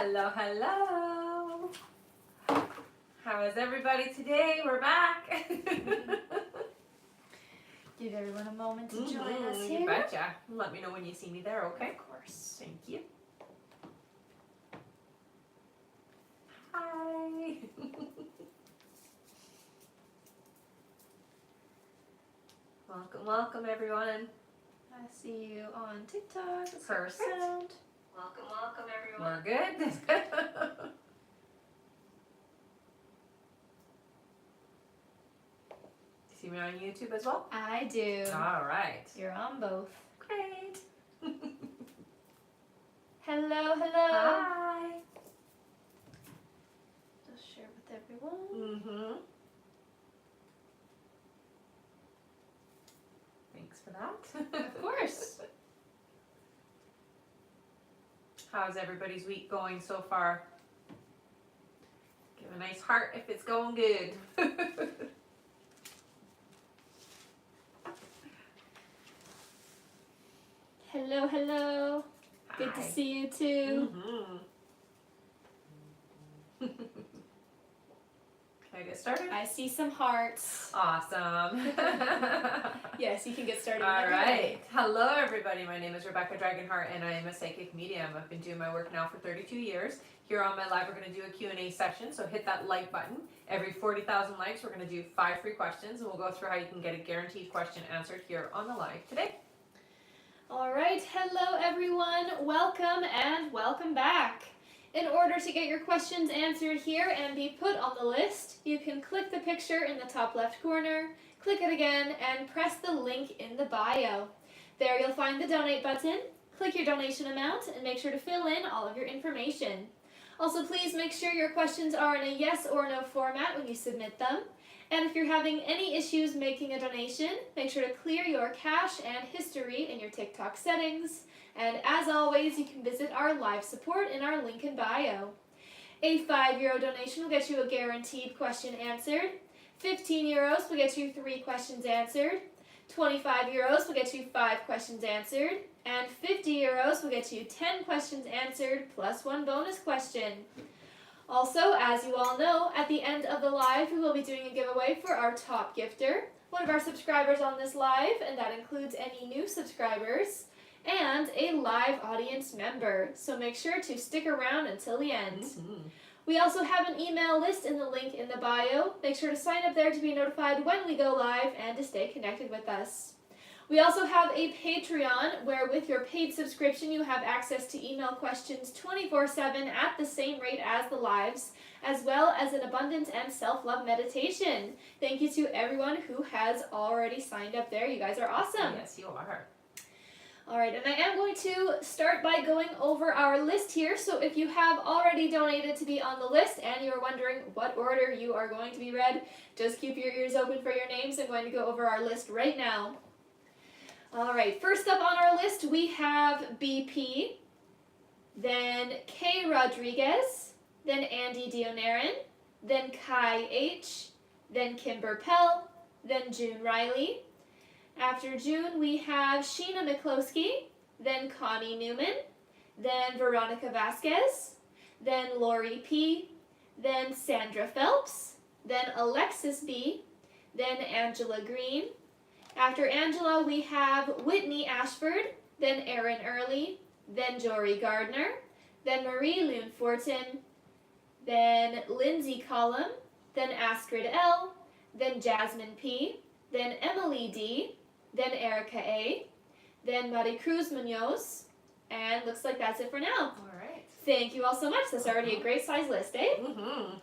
Hello, hello. How is everybody today? We're back. Give everyone a moment to join us here. You betcha. Let me know when you see me there, okay? Of course. Thank you. Hi. Welcome, welcome everyone. I see you on TikTok. Perfect. Welcome, welcome everyone. We're good. See me on YouTube as well? I do. All right. You're on both. Great. Hello, hello. Hi. Just share with everyone. Mm-hmm. Thanks for that. Of course. How's everybody's week going so far? Give a nice heart if it's going good. Hello, hello. Good to Hi. see you too. Mm-hmm. Can I get started? I see some hearts. Awesome. Yes, you can get started. All whenever you're right. ready. Hello, everybody. My name is Rebecca Dragonheart, and I am a psychic medium. I've been doing my work now for 32 years. Here on my live, we're going to do a Q&A session, so hit that like button. Every 40,000 likes, we're going to do 5 free questions, and we'll go through how you can get a guaranteed question answered here on the live today. All right, hello everyone. Welcome and welcome back. In order to get your questions answered here and be put on the list, you can click the picture in the top left corner, click it again, and press the link in the bio. There you'll find the donate button. Click your donation amount and make sure to fill in all of your information. Also, please make sure your questions are in a yes or no format when you submit them. And if you're having any issues making a donation, make sure to clear your cache and history in your TikTok settings. And as always, you can visit our live support in our link in bio. A €5 donation will get you a guaranteed question answered. €15 will get you 3 questions answered. €25 will get you 5 questions answered. And €50 will get you 10 questions answered plus 1 bonus question. Also, as you all know, at the end of the live, we will be doing a giveaway for our top gifter, one of our subscribers on this live, and that includes any new subscribers, and a live audience member. So make sure to stick around until the end. Mm-hmm. We also have an email list in the link in the bio. Make sure to sign up there to be notified when we go live and to stay connected with us. We also have a Patreon where with your paid subscription you have access to email questions 24/7 at the same rate as the lives, as well as an abundance and self-love meditation. Thank you to everyone who has already signed up there. You guys are awesome. Yes, you are. Alright, and I am going to start by going over our list here. So if you have already donated to be on the list and you're wondering what order you are going to be read, just keep your ears open for your names. I'm going to go over our list right now. Alright, first up on our list we have BP, then Kay Rodriguez, then Andy Dionarin, then Kai H, then Kimber Pell, then June Riley. After June we have Sheena McCloskey, then Connie Newman, then Veronica Vasquez, then Lori P, then Sandra Phelps, then Alexis B, then Angela Green. After Angela, we have Whitney Ashford, then Erin Early, then Jory Gardner, then Marie Loon Fortin, then Lindsay Collum, then Astrid L, then Jasmine P, then Emily D, then Erica A, then Maricruz Munoz, and looks like that's it for now. All right. Thank you all so much. That's already a great size list, eh? Mm-hmm.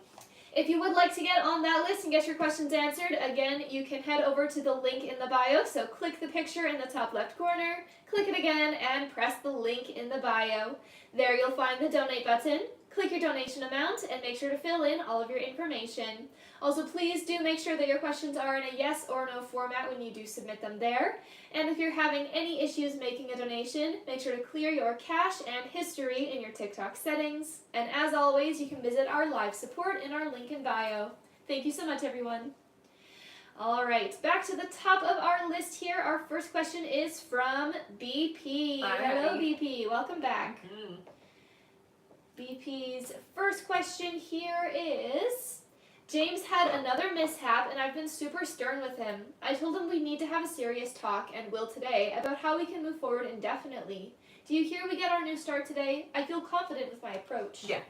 If you would like to get on that list and get your questions answered, again, you can head over to the link in the bio. So click the picture in the top left corner, click it again, and press the link in the bio. There you'll find the donate button. Click your donation amount and make sure to fill in all of your information. Also, please do make sure that your questions are in a yes or no format when you do submit them there. And if you're having any issues making a donation, make sure to clear your cache and history in your TikTok settings. And as always, you can visit our live support in our link in bio. Thank you so much, everyone. All right, back to the top of our list here. Our first question is from BP. Hi. Hello, BP. Welcome back. Mm-hmm. BP's first question here is, James had another mishap and I've been super stern with him. I told him we need to have a serious talk, and will today, about how we can move forward indefinitely. Do you hear we get our new start today? I feel confident with my approach. Yeah.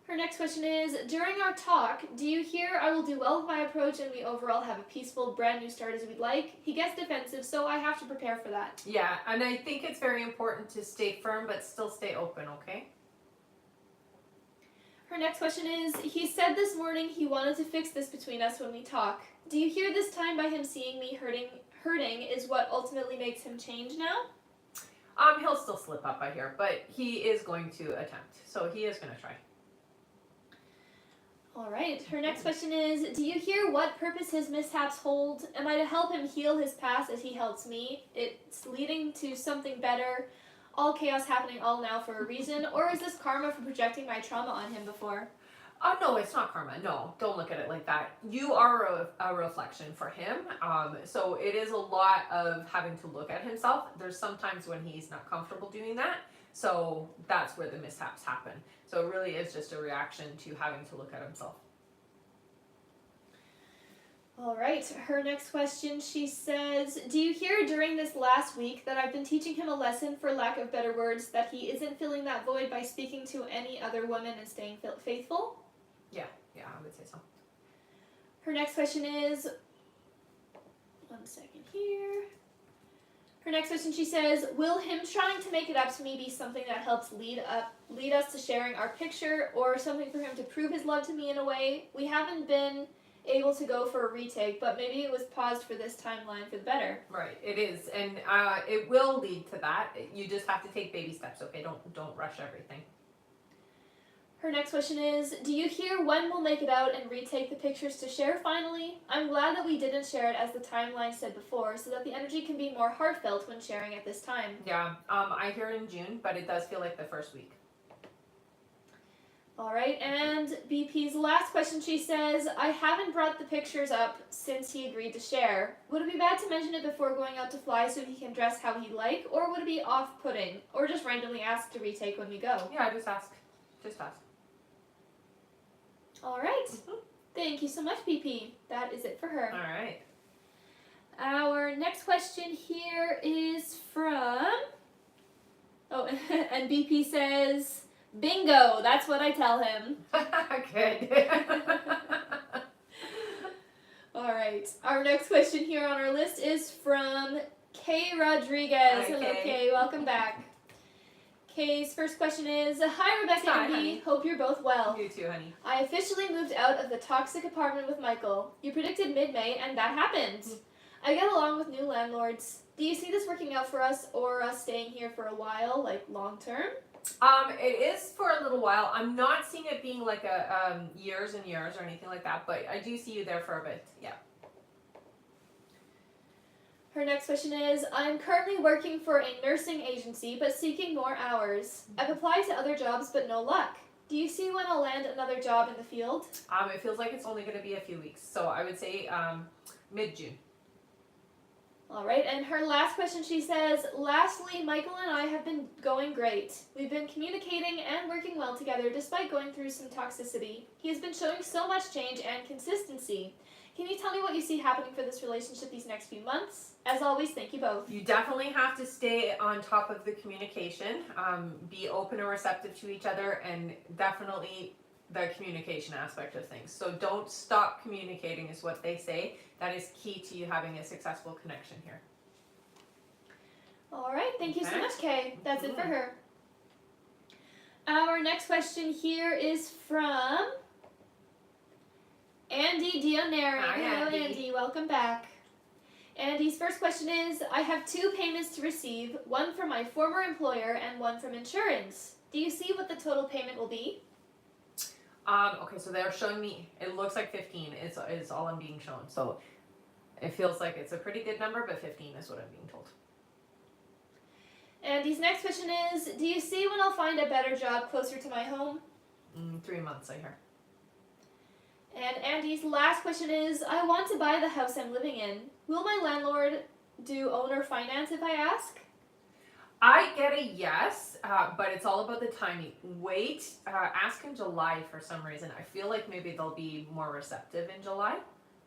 Her next question is, during our talk, do you hear I will do well with my approach and we overall have a peaceful, brand new start as we'd like? He gets defensive, so I have to prepare for that. Yeah, and I think it's very important to stay firm but still stay open, okay? Her next question is, he said this morning he wanted to fix this between us when we talk. Do you hear this time by him seeing me hurting is what ultimately makes him change now? He'll still slip up, I hear, but he is going to attempt, so he is going to try. All right. Her next question is, do you hear what purpose his mishaps hold? Am I to help him heal his past as he helps me? It's leading to something better. All chaos happening all now for a reason? Or is this karma for projecting my trauma on him before? No, it's not karma. No, don't look at it like that. You are a reflection for him. So it is a lot of having to look at himself. There's sometimes when he's not comfortable doing that. So that's where the mishaps happen. So it really is just a reaction to having to look at himself. All right. Her next question, she says, do you hear during this last week that I've been teaching him a lesson, for lack of better words, that he isn't filling that void by speaking to any other woman and staying faithful? Yeah, I would say so. Her next question is, one second here. Her next question, she says, will him trying to make it up to me be something that helps lead us to sharing our picture, or something for him to prove his love to me in a way? We haven't been able to go for a retake, but maybe it was paused for this timeline for the better. Right, it is, and it will lead to that. You just have to take baby steps, okay? Don't rush everything. Her next question is, do you hear when we'll make it out and retake the pictures to share finally? I'm glad that we didn't share it as the timeline said before, so that the energy can be more heartfelt when sharing at this time. Yeah, I hear it in June, but it does feel like the first week. All right, and BP's last question, she says, I haven't brought the pictures up since he agreed to share. Would it be bad to mention it before going out to fly so he can dress how he'd like, or would it be off-putting, or just randomly ask to retake when we go? Yeah, just ask. All right. Thank you so much, BP. That is it for her. All right. Our next question here is from... Oh, and BP says, bingo, that's what I tell him. Good. All right. Our next question here on our list is from Kay Rodriguez. Hi, Hello, Kay. Kay. Welcome back. Kay's first question is, hi, Rebecca Hi, and honey. B. Hope you're both well. You too, honey. I officially moved out of the toxic apartment with Michael. You predicted mid-May, and that happened. I get along with new landlords. Do you see this working out for us, or us staying here for a while, like long-term? It is for a little while. I'm not seeing it being like a years and years or anything like that, but I do see you there for a bit. Yeah. Her next question is, I'm currently working for a nursing agency, but seeking more hours. I've applied to other jobs, but no luck. Do you see when I'll land another job in the field? It feels like it's only going to be a few weeks, so I would say mid-June. All right, and her last question, she says, lastly, Michael and I have been going great. We've been communicating and working well together despite going through some toxicity. He has been showing so much change and consistency. Can you tell me what you see happening for this relationship these next few months? As always, thank you both. You definitely have to stay on top of the communication, be open and receptive to each other, and definitely the communication aspect of things. So don't stop communicating is what they say. That is key to you having a successful connection here. All right, thank you so Okay. much, Kay. That's it for her. Our next question here is from Andy Dioneri. Hi, Hello, Andy. Andy. Welcome back. Andy's first question is, I have 2 payments to receive, one from my former employer and one from insurance. Do you see what the total payment will be? Okay, so they're showing me, it looks like 15 is all I'm being shown. So it feels like it's a pretty good number, but 15 is what I'm being told. Andy's next question is, do you see when I'll find a better job closer to my home? 3 months, I hear. And Andy's last question is, I want to buy the house I'm living in. Will my landlord do owner finance if I ask? I get a yes, but it's all about the timing. Wait, ask in July for some reason. I feel like maybe they'll be more receptive in July.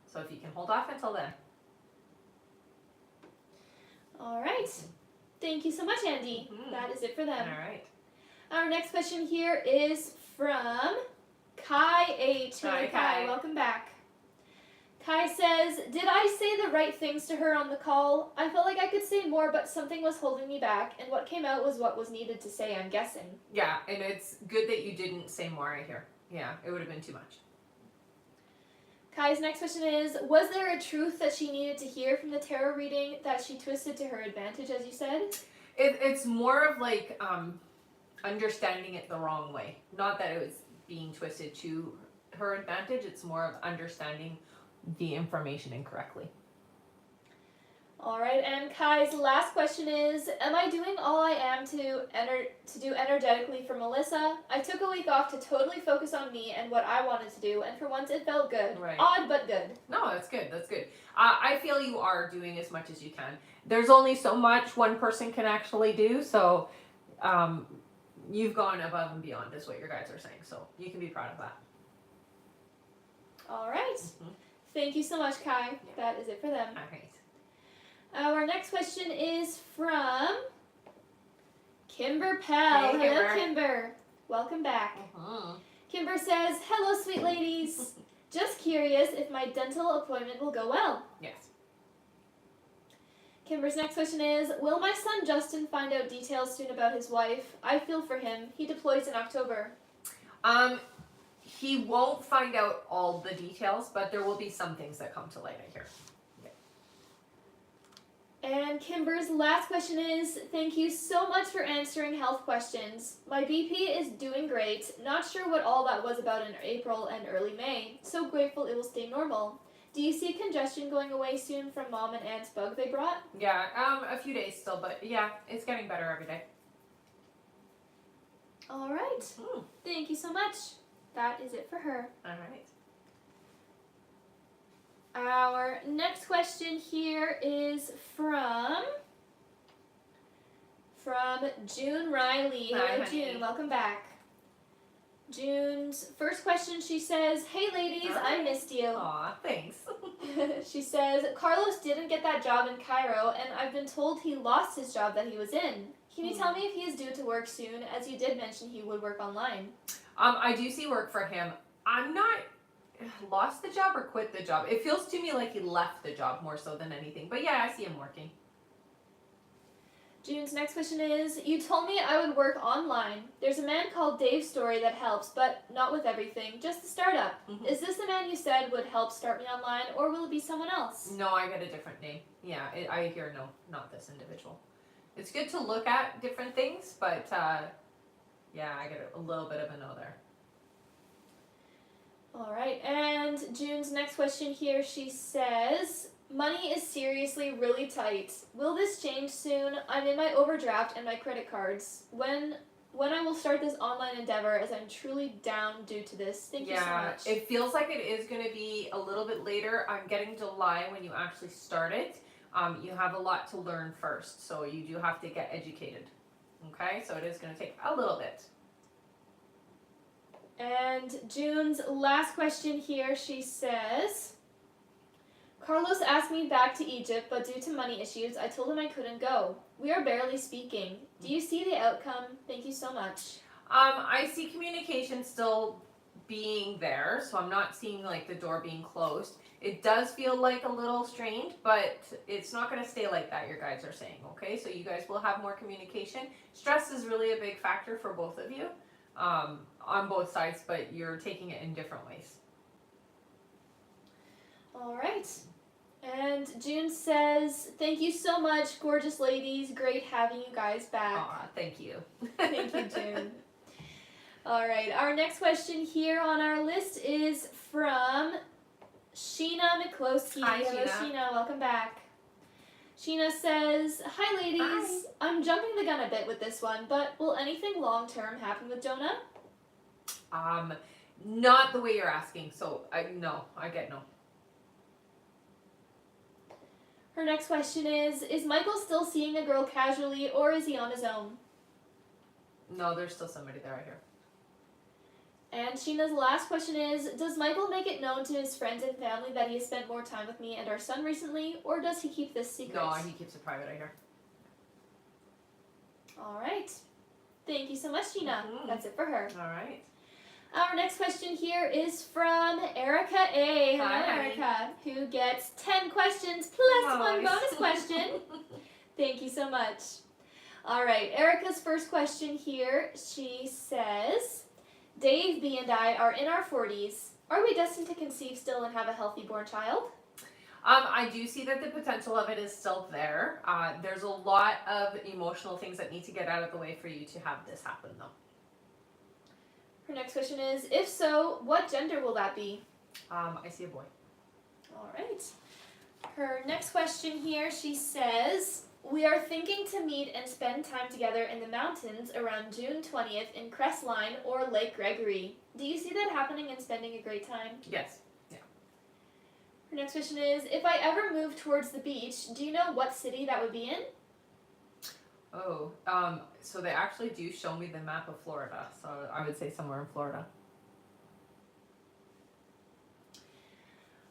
So if you can hold off until then. All right. Thank you so much, Andy. That is it for them. All right. Our next question here is from Kai H. Hello, Hi, Kai. Kai. Welcome back. Kai says, did I say the right things to her on the call? I felt like I could say more, but something was holding me back, and what came out was what was needed to say, I'm guessing. Yeah, and it's good that you didn't say more, I hear. Yeah, it would have been too much. Kai's next question is, was there a truth that she needed to hear from the tarot reading that she twisted to her advantage, as you said? It's more of like understanding it the wrong way. Not that it was being twisted to her advantage, it's more of understanding the information incorrectly. All right, and Kai's last question is, am I doing all I am to do energetically for Melissa? I took a week off to totally focus on me and what I wanted to do, and for once it felt good. Right. Odd, but good. No, that's good. That's good. I feel you are doing as much as you can. There's only so much one person can actually do, so you've gone above and beyond, is what your guys are saying. So you can be proud of that. All right. Thank you so much, Kai. That is it for them. All right. Our next question is from Kimber Pell. Hey, Hello, Kimber. Kimber. Welcome back. Kimber says, hello, sweet ladies. Just curious if my dental appointment will go well. Yes. Kimber's next question is, will my son Justin find out details soon about his wife? I feel for him. He deploys in October. He won't find out all the details, but there will be some things that come to light, I hear. And Kimber's last question is, thank you so much for answering health questions. My BP is doing great. Not sure what all that was about in April and early May. So grateful it will stay normal. Do you see congestion going away soon from Mom and Aunt's bug they brought? Yeah, a few days still, but yeah, it's getting better every day. All right. Thank you so much. That is it for her. All right. Our next question here is from June Riley. Hi, Hello, honey. June. Welcome back. June's first question, she says, hey ladies, Hi. I missed you. Aw, thanks. She says, Carlos didn't get that job in Cairo, and I've been told he lost his job that he was in. Can you tell me if he is due to work soon, as you did mention he would work online? I do see work for him. I'm not lost the job or quit the job. It feels to me like he left the job more so than anything. But yeah, I see him working. June's next question is, you told me I would work online. There's a man called Dave Story that helps, but not with everything, just the startup. Is this the man you said would help start me online, or will it be someone else? No, I got a different name. Yeah, I hear no, not this individual. It's good to look at different things, but yeah, I get a little bit of a no there. All right, and June's next question here, she says, money is seriously really tight. Will this change soon? I'm in my overdraft and my credit cards. When I will start this online endeavor, as I'm truly down due to this. Thank you so much. It feels like it is going to be a little bit later. I'm getting July when you actually start it. You have a lot to learn first, so you do have to get educated. Okay, so it is going to take a little bit. And June's last question here, she says, Carlos asked me back to Egypt, but due to money issues, I told him I couldn't go. We are barely speaking. Do you see the outcome? Thank you so much. I see communication still being there, so I'm not seeing like the door being closed. It does feel like a little strained, but it's not going to stay like that, your guys are saying, okay? So you guys will have more communication. Stress is really a big factor for both of you, on both sides, but you're taking it in different ways. All right. And June says, thank you so much, gorgeous ladies. Great having you guys back. Aw, thank you. Thank you, June. All right, our next question here on our list is from Sheena McCloskey. Hi, Hello, Sheena. Sheena. Welcome back. Sheena says, hi, ladies. Hi. I'm jumping the gun a bit with this one, but will anything long-term happen with Jonah? Not the way you're asking, so no, I get no. Her next question is Michael still seeing a girl casually or is he on his own? No, there's still somebody there, I hear. And Sheena's last question is, does Michael make it known to his friends and family that he has spent more time with me and our son recently, or does he keep this secret? No, he keeps it private, I hear. All right. Thank you so much, Sheena. Mhm. That's it for her. All right. Our next question here is from Erica A. Hello, Hi, honey. Erica, who gets 10 questions plus one Nice. bonus question. Thank you so much. All right, Erica's first question here, she says, Dave, B, and I are in our 40s. Are we destined to conceive still and have a healthy born child? I do see that the potential of it is still there. There's a lot of emotional things that need to get out of the way for you to have this happen, though. Her next question is, if so, what gender will that be? I see a boy. All right. Her next question here, she says, we are thinking to meet and spend time together in the mountains around June 20th in Crestline or Lake Gregory. Do you see that happening and spending a great time? Yes. Her next question is, if I ever move towards the beach, do you know what city that would be in? Oh, so they actually do show me the map of Florida, so I would say somewhere in Florida.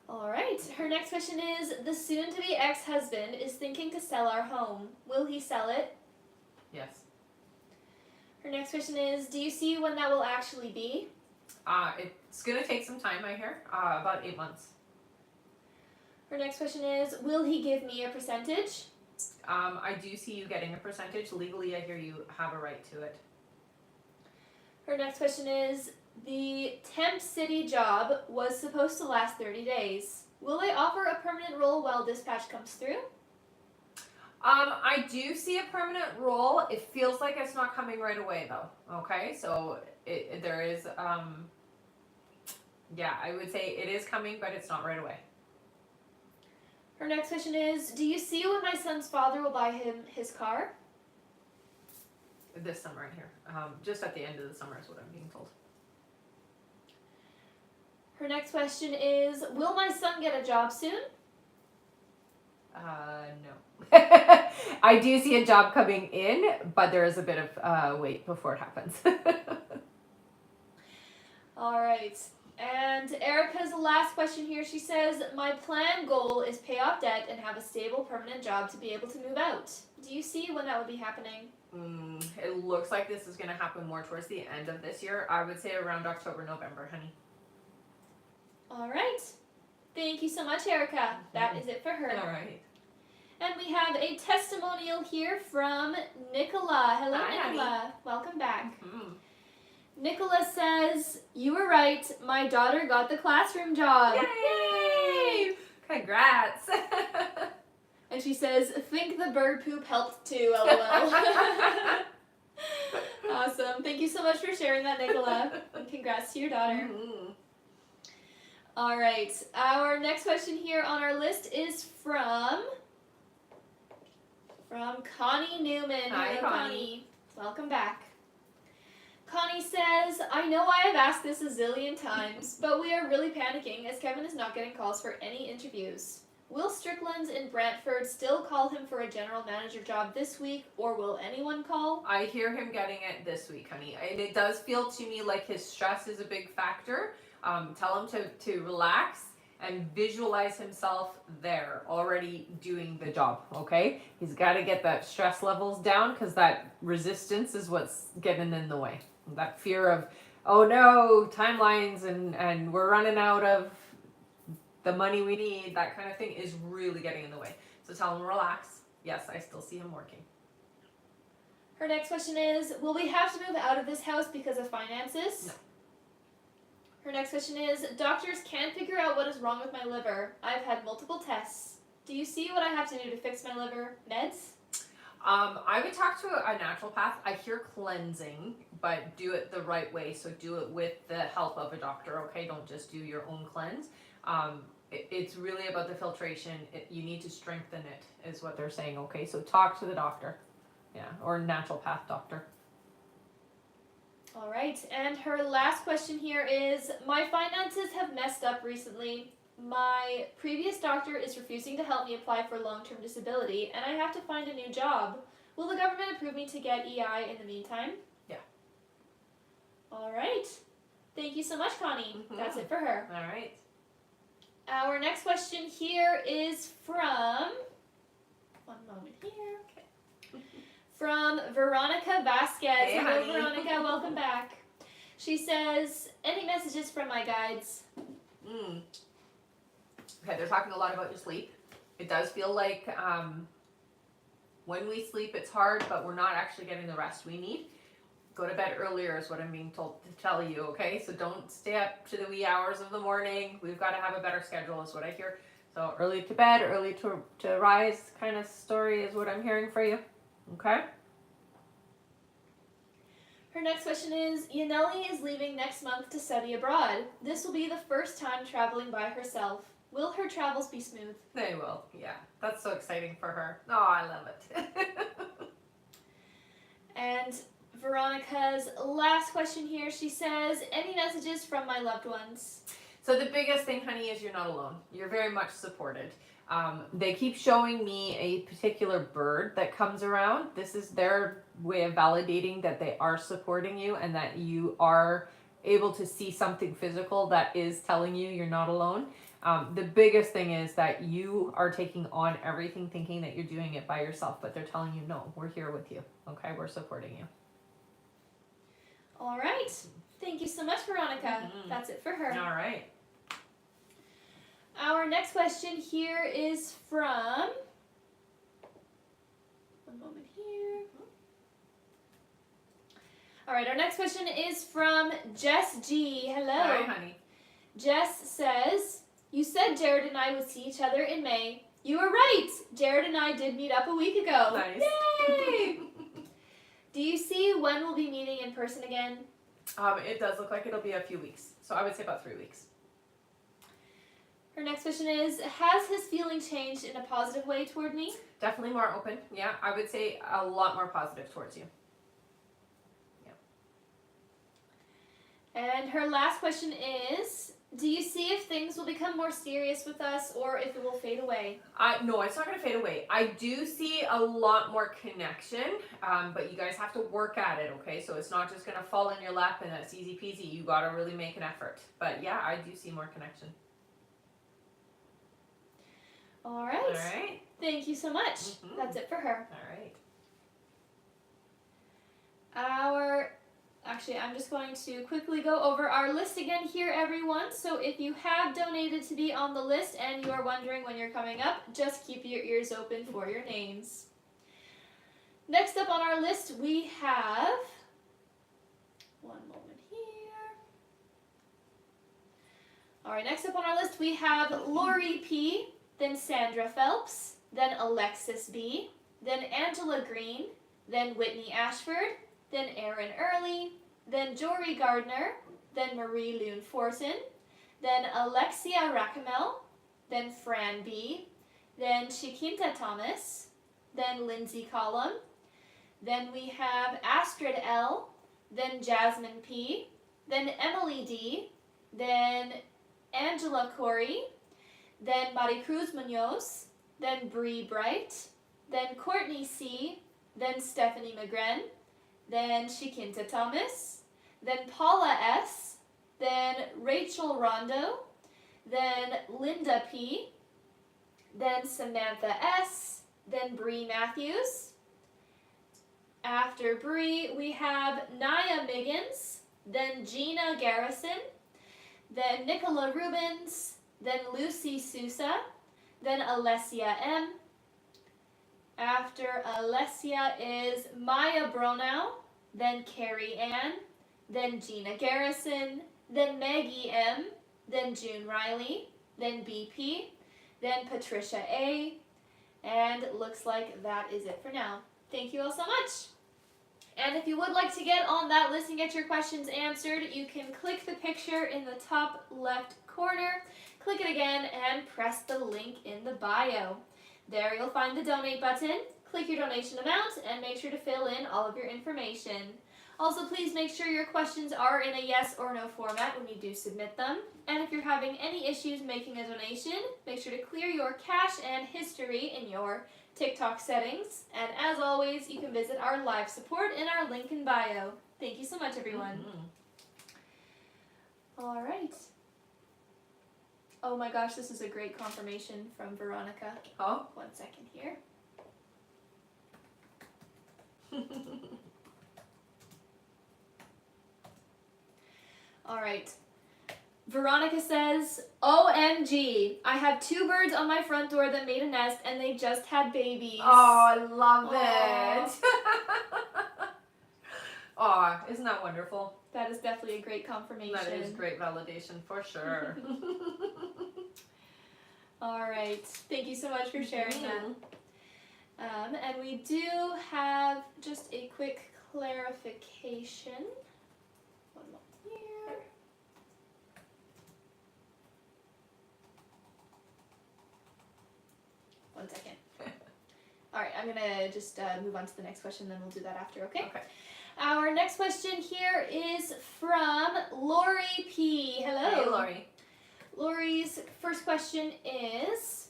All right. Her next question is, the soon-to-be ex-husband is thinking to sell our home. Will he sell it? Yes. Her next question is, do you see when that will actually be? It's gonna take some time, I hear. About 8 months. Her next question is, will he give me a percentage? I do see you getting a percentage. Legally, I hear you have a right to it. Her next question is, the temp city job was supposed to last 30 days. Will they offer a permanent role while dispatch comes through? I do see a permanent role. It feels like it's not coming right away, though. Okay, so there is, yeah, I would say it is coming, but it's not right away. Her next question is, do you see when my son's father will buy him his car? This summer in here. Just at the end of the summer is what I'm being told. Her next question is, will my son get a job soon? No. I do see a job coming in, but there is a bit of wait before it happens. All right. And Erica's last question here, she says, my plan goal is pay off debt and have a stable permanent job to be able to move out. Do you see when that would be happening? It looks like this is going to happen more towards the end of this year. I would say around October, November, honey. All right. Thank you so much, Erica. That is it for her. All right. And we have a testimonial here from Nicola. Hello, Hi, Nicola. honey. Welcome back. Mm-hmm. Nicola says, you were right. My daughter got the classroom job. Yay! Congrats. And she says, think the bird poop helped too, lol. Awesome. Thank you so much for sharing that, Nicola. And congrats to your daughter. Mm-hmm. All right. Our next question here on our list is from Connie Newman. Hi, Hello, Connie. Welcome back. Connie says, I know I have asked this a zillion times, but we are really panicking as Kevin is not getting calls for any interviews. Will Strickland's in Brantford still call him for a general manager job this week, or will anyone call? I hear him getting it this week, honey. And it does feel to me like his stress is a big factor. Tell him to relax and visualize himself there already doing the job, okay? He's got to get that stress levels down because that resistance is what's getting in the way. That fear of, oh no, timelines and we're running out of the money we need, that kind of thing is really getting in the way. So tell him relax. Yes, I still see him working. Her next question is, will we have to move out of this house because of finances? No. Her next question is, doctors can't figure out what is wrong with my liver. I've had multiple tests. Do you see what I have to do to fix my liver? Meds? I would talk to a naturopath. I hear cleansing, but do it the right way. So do it with the help of a doctor, okay? Don't just do your own cleanse. It's really about the filtration. You need to strengthen it, is what they're saying, okay? So talk to the doctor, yeah, or naturopath doctor. All right, and her last question here is, my finances have messed up recently. My previous doctor is refusing to help me apply for long-term disability, and I have to find a new job. Will the government approve me to get EI in the meantime? Yeah. All right. Thank you so much, Connie. That's it for her. All right. Our next question here is from, one moment here, from Veronica Vasquez. Hey, Hello, honey. Veronica. Welcome back. She says, any messages from my guides? Okay, they're talking a lot about your sleep. It does feel like when we sleep, it's hard, but we're not actually getting the rest we need. Go to bed earlier is what I'm being told to tell you, okay? So don't stay up to the wee hours of the morning. We've got to have a better schedule is what I hear. So early to bed, early to rise kind of story is what I'm hearing for you, okay? Her next question is, Yaneli is leaving next month to study abroad. This will be the first time traveling by herself. Will her travels be smooth? They will, yeah. That's so exciting for her. Oh, I love it. And Veronica's last question here, she says, any messages from my loved ones? So the biggest thing, honey, is you're not alone. You're very much supported. They keep showing me a particular bird that comes around. This is their way of validating that they are supporting you and that you are able to see something physical that is telling you you're not alone. The biggest thing is that you are taking on everything thinking that you're doing it by yourself, but they're telling you, no, we're here with you. Okay, we're supporting you. All right. Thank you so much, Veronica. That's it for her. All right. Our next question here is from, one moment here. All right, our next question is from Jess G. Hello. Hi, honey. Jess says, you said Jared and I would see each other in May. You were right. Jared and I did meet up a week ago. Nice. Yay! Do you see when we'll be meeting in person again? It does look like it'll be a few weeks. So I would say about 3 weeks. Her next question is, has his feeling changed in a positive way toward me? Definitely more open. Yeah, I would say a lot more positive towards you. And her last question is, do you see if things will become more serious with us or if it will fade away? No, it's not going to fade away. I do see a lot more connection, but you guys have to work at it, okay? So it's not just going to fall in your lap and that's easy peasy. You got to really make an effort. But yeah, I do see more connection. All right. All right. Thank you so much. That's it for her. All right. Actually, I'm just going to quickly go over our list again here, everyone. So if you have donated to be on the list and you are wondering when you're coming up, just keep your ears open for your names. Next up on our list, we have, one moment here. All right, next up on our list, we have Lori P., then Sandra Phelps, then Alexis B., then Angela Green, then Whitney Ashford, then Aaron Early, then Jory Gardner, then Marie Loon Fortin, then Alexia Racamel, then Fran B., then Chiquinta Thomas, then Lindsay Collum, then we have Astrid L., then Jasmine P., then Emily D., then Angela Corey, then Maricruz Munoz, then Bree Bright, then Courtney C., then Stephanie McGren, then Chiquinta Thomas, then Paula S., then Rachel Rondo, then Linda P., then Samantha S., then Bree Matthews. After Bree, we have Naya Miggins, then Gina Garrison, then Nicola Rubens, then Lucy Sousa, then Alessia M. After Alessia is Maya Bronow, then Carrie Ann, then Gina Garrison, then Maggie M., then June Riley, then BP, then Patricia A., and looks like that is it for now. Thank you all so much. And if you would like to get on that list and get your questions answered, you can click the picture in the top left corner, click it again, and press the link in the bio. There you'll find the donate button, click your donation amount, and make sure to fill in all of your information. Also, please make sure your questions are in a yes or no format when you do submit them. And if you're having any issues making a donation, make sure to clear your cache and history in your TikTok settings. And as always, you can visit our live support in our link in bio. Thank you so much, everyone. All right. Oh my gosh, this is a great confirmation from Veronica. Oh. 1 second here. All right. Veronica says, OMG, I have 2 birds on my front door that made a nest and they just had babies. Oh, I love Aw. it. Aw, isn't that wonderful? That is definitely a great confirmation. That is great validation for sure. All right. Thank you so much for sharing that. And we do have just a quick clarification. One moment here. One second. All right, I'm gonna just move on to the next question, then we'll do that after, okay? Okay. Our next question here is from Lori P. Hello. Hey, Lori. Lori's first question is,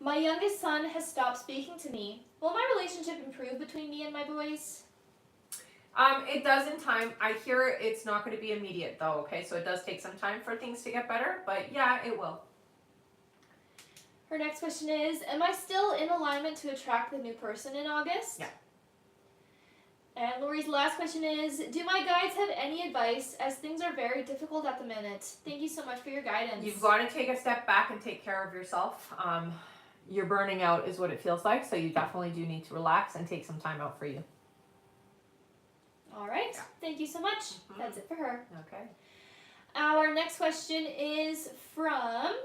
my youngest son has stopped speaking to me. Will my relationship improve between me and my boys? It does in time. I hear it's not going to be immediate though, okay? So it does take some time for things to get better, but yeah, it will. Her next question is, am I still in alignment to attract the new person in August? Yeah. And Lori's last question is, do my guides have any advice as things are very difficult at the minute? Thank you so much for your guidance. You've got to take a step back and take care of yourself. You're burning out is what it feels like, so you definitely do need to relax and take some time out for you. All right. Yeah. Thank you so much. That's it for her. Okay. Our next question is from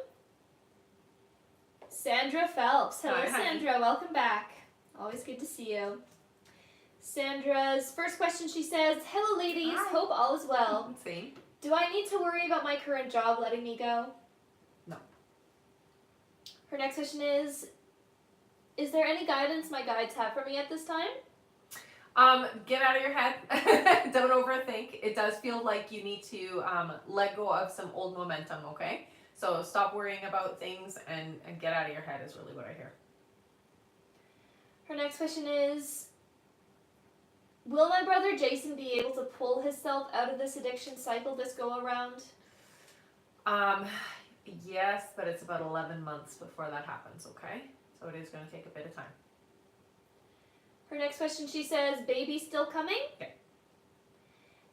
Sandra Phelps. Hello, Hi, honey. Sandra. Welcome back. Always good to see you. Sandra's first question, she says, hello, ladies. Hi. Hope all is well. Same. Do I need to worry about my current job letting me go? No. Her next question is there any guidance my guides have for me at this time? Get out of your head. Don't overthink. It does feel like you need to let go of some old momentum, okay? So stop worrying about things and get out of your head is really what I hear. Her next question is, will my brother Jason be able to pull himself out of this addiction cycle this go around? Yes, but it's about 11 months before that happens, okay? So it is going to take a bit of time. Her next question, she says, baby still coming? Okay.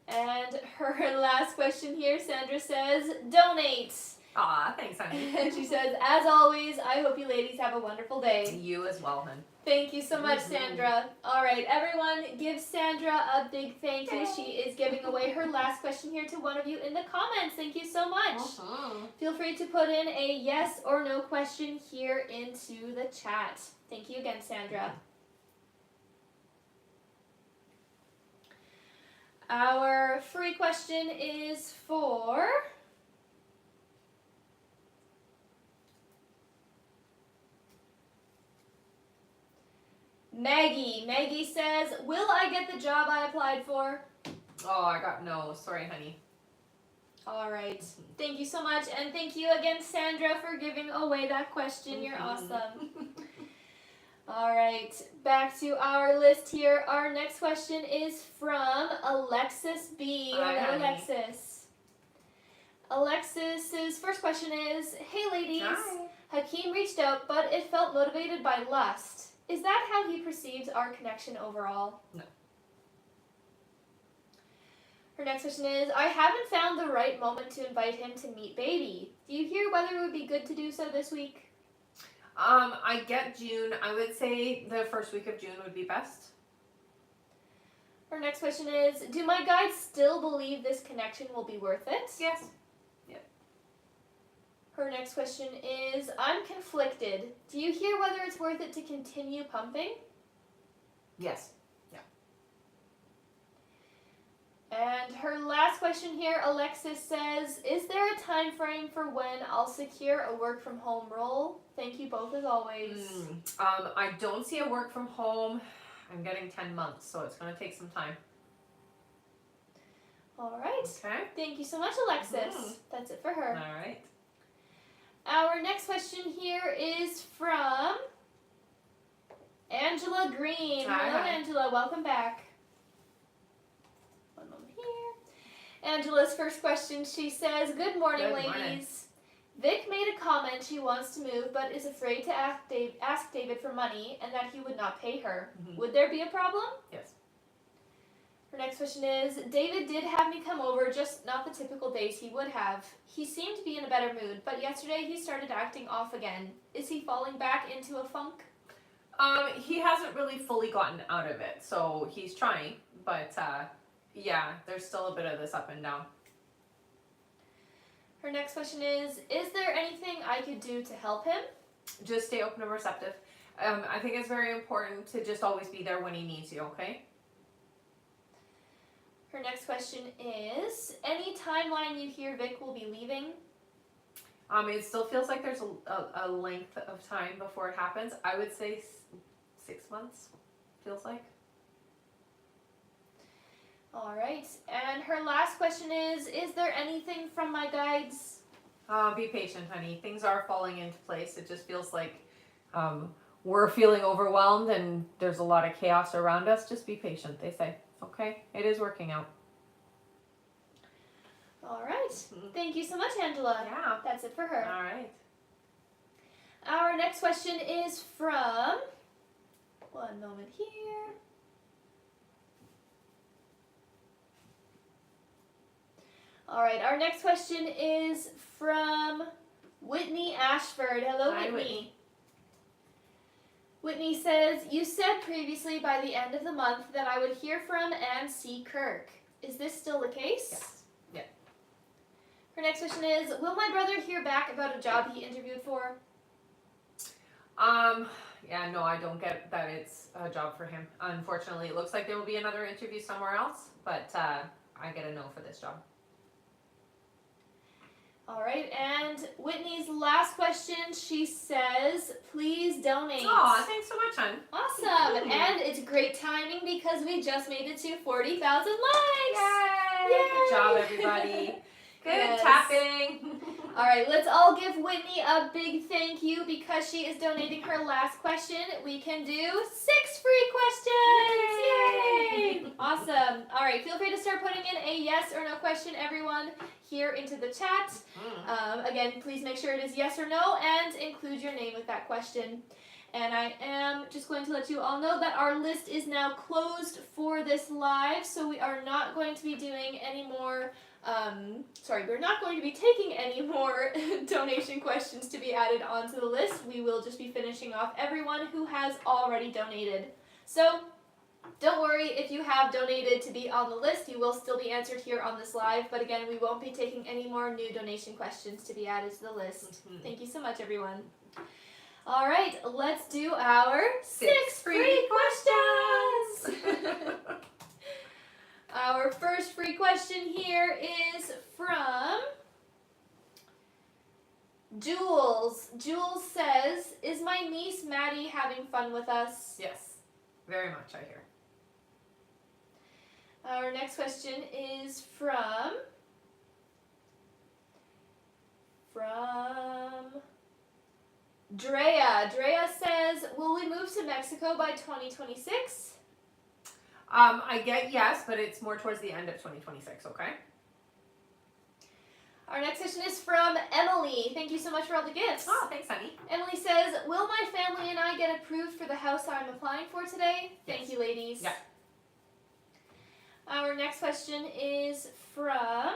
And her last question here, Sandra says, donate. Aw, thanks, honey. And she says, as always, I hope you ladies have a wonderful day. You as well, hun. Thank you so much, Sandra. All right, everyone, give Sandra a big thank you. She is giving away her last question here to one of you in the comments. Thank you so much. Feel free to put in a yes or no question here into the chat. Thank you again, Sandra. Our free question is for Maggie. Maggie says, will I get the job I applied for? Oh, I got no. Sorry, honey. All right. Thank you so much. And thank you again, Sandra, for giving away that question. You're awesome. All right. Back to our list here. Our next question is from Alexis B. Hi, Hello, honey. Alexis. Alexis's first question is, hey, ladies. Hi. Hakeem reached out, but it felt motivated by lust. Is that how he perceives our connection overall? No. Her next question is, I haven't found the right moment to invite him to meet baby. Do you hear whether it would be good to do so this week? I get June. I would say the first week of June would be best. Her next question is, do my guides still believe this connection will be worth it? Yes. Her next question is, I'm conflicted. Do you hear whether it's worth it to continue pumping? Yes. And her last question here, Alexis says, is there a time frame for when I'll secure a work from home role? Thank you both as always. I don't see a work from home. I'm getting 10 months, so it's going to take some time. All right. Okay. Thank you so much, Alexis. That's it for her. All right. Our next question here is from Angela Green. Hi. Hello, Angela. Welcome back. One moment here. Angela's first question, she says, Good morning, Good ladies. morning. Vic made a comment she wants to move but is afraid to ask David for money and that he would not pay her. Mhm. Would there be a problem? Yes. Her next question is, David did have me come over, just not the typical days he would have. He seemed to be in a better mood, but yesterday he started acting off again. Is he falling back into a funk? He hasn't really fully gotten out of it, so he's trying, but yeah, there's still a bit of this up and down. Her next question is there anything I could do to help him? Just stay open and receptive. I think it's very important to just always be there when he needs you, okay? Her next question is, any timeline you hear Vic will be leaving? It still feels like there's a length of time before it happens. I would say 6 months, feels like. All right. And her last question is there anything from my guides? Be patient, honey. Things are falling into place. It just feels like we're feeling overwhelmed and there's a lot of chaos around us. Just be patient, they say. Okay? It is working out. All right. Thank you so much, Angela. Yeah. That's it for her. All right. Our next question is from, one moment here. All right, our next question is from Whitney Ashford. Hello, Hi, Whitney. Whitney says, you said previously by the end of the month that I would hear from and see Kirk. Is this still the case? Yes. Yeah. Her next question is, will my brother hear back about a job he interviewed for? Yeah, no, I don't get that it's a job for him. Unfortunately, it looks like there will be another interview somewhere else, but I get a no for this job. All right, and Whitney's last question, she says, please donate. Aw, thanks so much, hon. Awesome, and it's great timing because we just made it to 40,000 likes. Yay! Yay! Good job, everybody. Good Yes. tapping. All right, let's all give Whitney a big thank you because she is donating her last question. We can do 6 free questions. Yay! Awesome. All right, feel free to start putting in a yes or no question, everyone, here into the chat. Again, please make sure it is yes or no and include your name with that question. And I am just going to let you all know that our list is now closed for this live, so we are not going to be doing any more we're not going to be taking any more donation questions to be added onto the list. We will just be finishing off everyone who has already donated. So don't worry if you have donated to be on the list. You will still be answered here on this live, but again, we won't be taking any more new donation questions to be added to the list. Thank you so much, everyone. All right, let's do our 6 free questions. Our first free question here is from Jules. Jules says, is my niece Maddie having fun with us? Yes, very much, I hear. Our next question is from Drea. Drea says, will we move to Mexico by 2026? I get yes, but it's more towards the end of 2026, okay? Our next question is from Emily. Thank you so much for all the gifts. Oh, thanks, honey. Emily says, will my family and I get approved for the house I'm applying for today? Thank Yes. you, ladies. Yeah. Our next question is from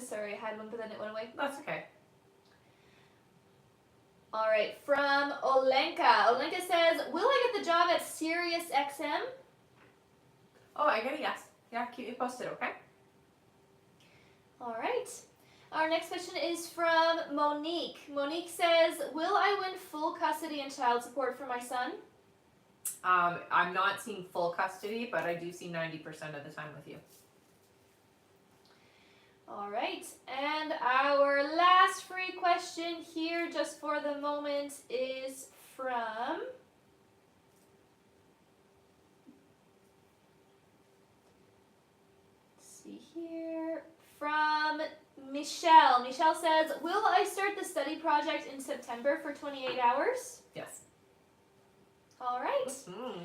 sorry, I had one, but then it went away. That's okay. All right, from Olenka. Olenka says, will I get the job at Sirius XM? Oh, I get a yes. Yeah, keep me posted, okay? All right. Our next question is from Monique. Monique says, will I win full custody and child support for my son? I'm not seeing full custody, but I do see 90% of the time with you. All right, and our last free question here, just for the moment, is from from Michelle. Michelle says, "Will I start the study project in September for 28 hours?" Yes. All right. Mm.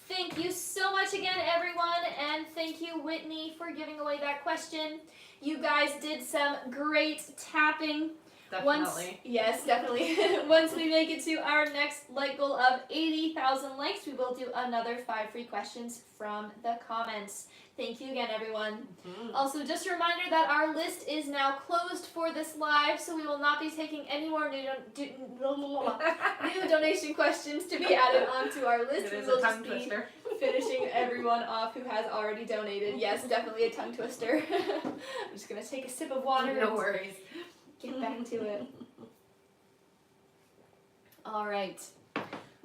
Thank you so much again, everyone, and thank you, Whitney, for giving away that question. You guys did some great tapping. Definitely. Yes, definitely. Once we make it to our next like goal of 80,000 likes, we will do another 5 free questions from the comments. Thank you again, everyone. Mm. Also, just a reminder that our list is now closed for this live, so we will not be taking any more new donation questions to be added onto our list. It is We will a tongue just be twister. finishing everyone off who has already donated. Yes, definitely a tongue twister. I'm just gonna take a sip of water. No worries. Get back to it. All right.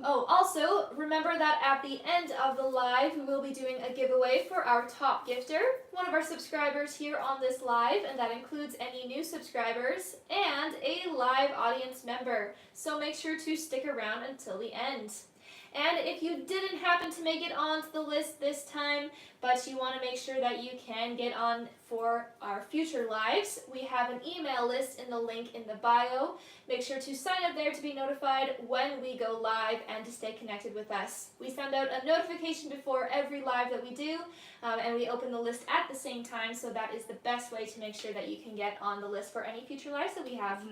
Oh, also, remember that at the end of the live, we will be doing a giveaway for our top gifter, one of our subscribers here on this live, and that includes any new subscribers and a live audience member. So make sure to stick around until the end. And if you didn't happen to make it onto the list this time, but you want to make sure that you can get on for our future lives, we have an email list in the link in the bio. Make sure to sign up there to be notified when we go live and to stay connected with us. We send out a notification before every live that we do, and we open the list at the same time, so that is the best way to make sure that you can get on the list for any future lives that we have.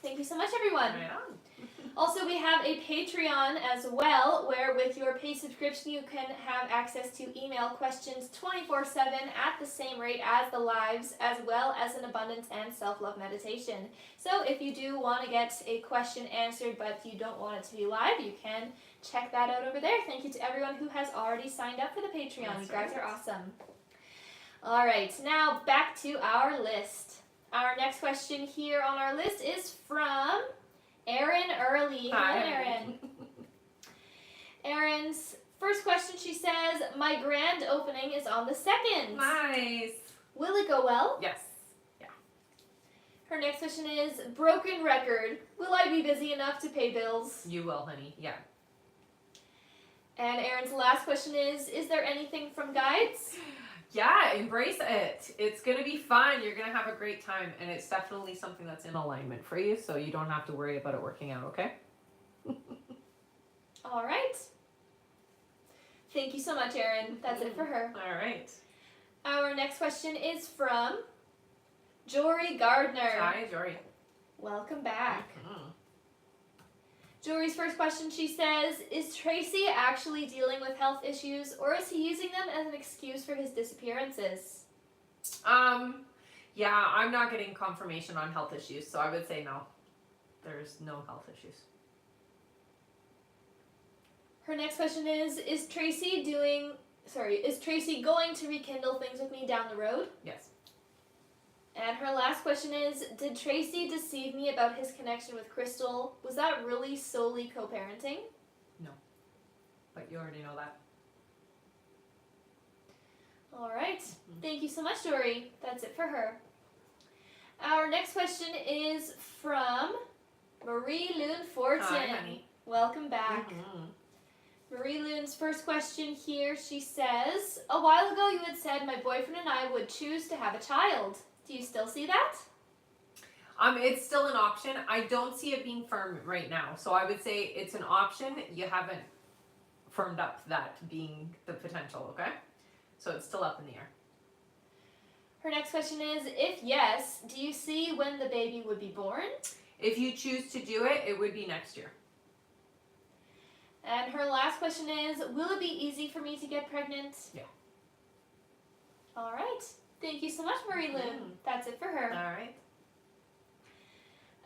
Thank you so much, everyone. Right on. Also, we have a Patreon as well, where with your paid subscription you can have access to email questions 24/7 at the same rate as the lives, as well as an abundance and self-love meditation. So if you do want to get a question answered but you don't want it to be live, you can check that out over there. Thank you to everyone who has already signed up for the Patreon. That's You guys right. are awesome. All right, now back to our list. Our next question here on our list is from Erin Early. Hi, Hello, Erin. Erin's first question, she says, "My grand opening is on the 2nd. Nice. Will it go well?" Yes. Her next question is, "Broken record. Will I be busy enough to pay bills?" You will, honey. Yeah. And Erin's last question is there anything from guides? Yeah, embrace it. It's going to be fun. You're going to have a great time. And it's definitely something that's in alignment for you. So you don't have to worry about it working out, okay? All right. Thank you so much, Erin. That's it for her. All right. Our next question is from Jory Gardner. Hi, Jory. Welcome back. Mhm. Jory's first question, she says, "Is Tracy actually dealing with health issues, or is he using them as an excuse for his disappearances?" Yeah, I'm not getting confirmation on health issues, so I would say no. There's no health issues. Her next question is Tracy going to rekindle things with me down the road? Yes. And her last question is, "Did Tracy deceive me about his connection with Crystal? Was that really solely co-parenting?" But you already know that. All right. Thank you so much, Dory. That's it for her. Our next question is from Marie Loon Fortin. Hi, honey. Welcome back. Mhm. Marie Loon's first question here, she says, "A while ago you had said my boyfriend and I would choose to have a child. Do you still see that?" It's still an option. I don't see it being firm right now. So I would say it's an option. You haven't firmed up that being the potential, okay? So it's still up in the air. Her next question is, "If yes, do you see when the baby would be born?" If you choose to do it, it would be next year. And her last question is, "Will it be easy for me to get pregnant?" Yeah. All right. Thank you so much, Marie Loon. That's it for her. All right.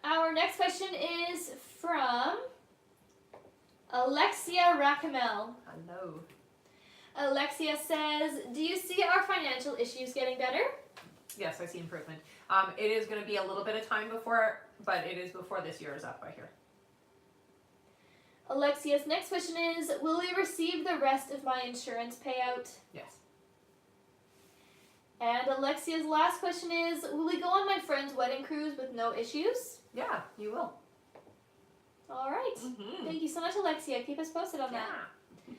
Our next question is from Alexia Rakamel. Hello. Alexia says, "Do you see our financial issues getting better?" Yes, I see improvement. It is going to be a little bit of time before, but it is before this year is up, I hear. Alexia's next question is, "Will we receive the rest of my insurance payout?" Yes. And Alexia's last question is, will we go on my friend's wedding cruise with no issues? Yeah, you will. All right. Mm-hmm. Thank you so much, Alexia. Keep us posted on that. Yeah.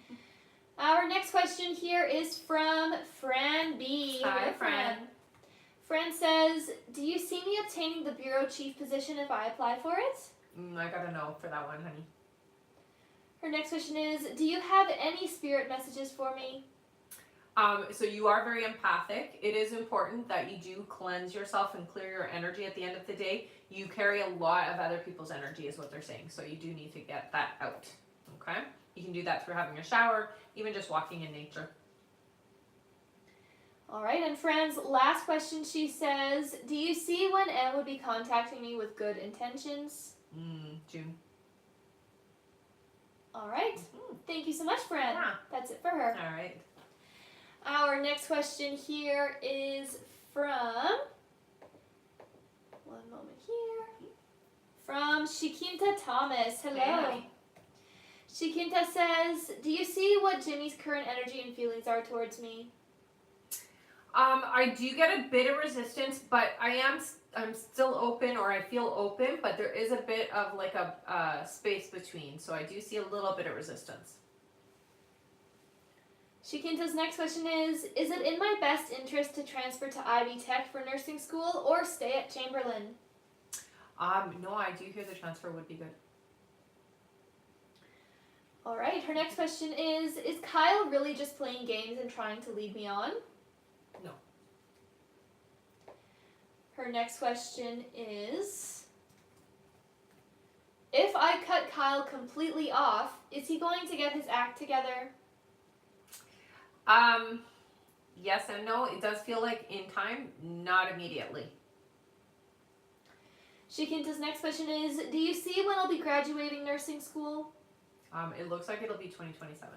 Our next question here is from Fran B. Hi, Hello, Fran. Fran says, do you see me obtaining the bureau chief position if I apply for it? I gotta know for that one, honey. Her next question is, do you have any spirit messages for me? So you are very empathic. It is important that you do cleanse yourself and clear your energy at the end of the day. You carry a lot of other people's energy is what they're saying. So you do need to get that out. Okay? You can do that through having a shower, even just walking in nature. All right, and Fran's last question, she says, do you see when Anne would be contacting me with good intentions? June. All right. Thank you so much, Fran. Yeah. That's it for her. All right. Our next question here is from, one moment here, from Shikinta Thomas. Hello. Hey. Shikinta says, do you see what Jimmy's current energy and feelings are towards me? I do get a bit of resistance, but I'm still open, or I feel open, but there is a bit of like a space between, so I do see a little bit of resistance. Shikinta's next question is it in my best interest to transfer to Ivy Tech for nursing school or stay at Chamberlain? No, I do hear the transfer would be good. All right, her next question is Kyle really just playing games and trying to lead me on? No. Her next question is, if I cut Kyle completely off, is he going to get his act together? Yes and no. It does feel like in time, not immediately. Shikinta's next question is, do you see when I'll be graduating nursing school? It looks like it'll be 2027.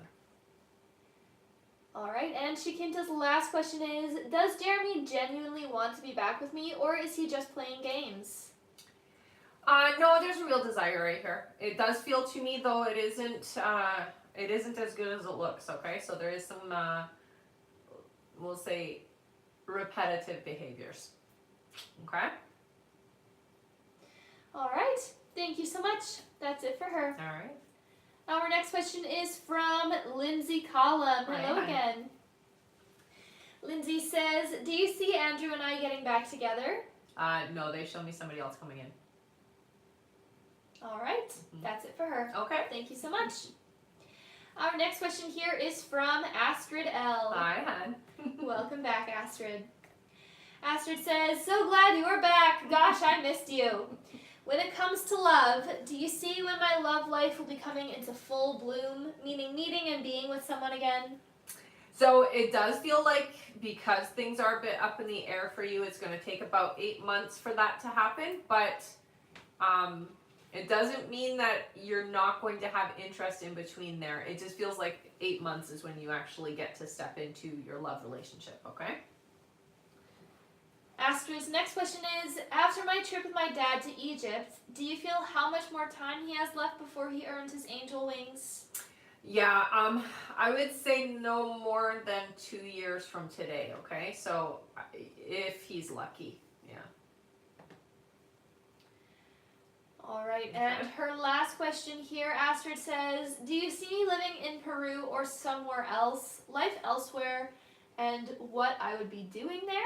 All right, and Shikinta's last question is, does Jeremy genuinely want to be back with me, or is he just playing games? No, there's a real desire right here. It does feel to me, though, it isn't as good as it looks, okay? So there is some, we'll say, repetitive behaviors, okay? All right, thank you so much. That's it for her. All right. Our next question is from Lindsay Collum. Hello Hi. again. Lindsay says, do you see Andrew and I getting back together? No, they showed me somebody else coming in. All right, that's it for her. Okay. Thank you so much. Our next question here is from Astrid L. Hi, hon. Welcome back, Astrid. Astrid says, so glad you are back. Gosh, I missed you. When it comes to love, do you see when my love life will be coming into full bloom, meaning meeting and being with someone again? So it does feel like, because things are a bit up in the air for you, it's going to take about 8 months for that to happen, but it doesn't mean that you're not going to have interest in between there. It just feels like 8 months is when you actually get to step into your love relationship, okay? Astrid's next question is, after my trip with my dad to Egypt, do you feel how much more time he has left before he earns his angel wings? Yeah, I would say no more than 2 years from today, okay? So if he's lucky, yeah. All right, and her last question here, Astrid says, do you see me living in Peru or somewhere else, life elsewhere, and what I would be doing there?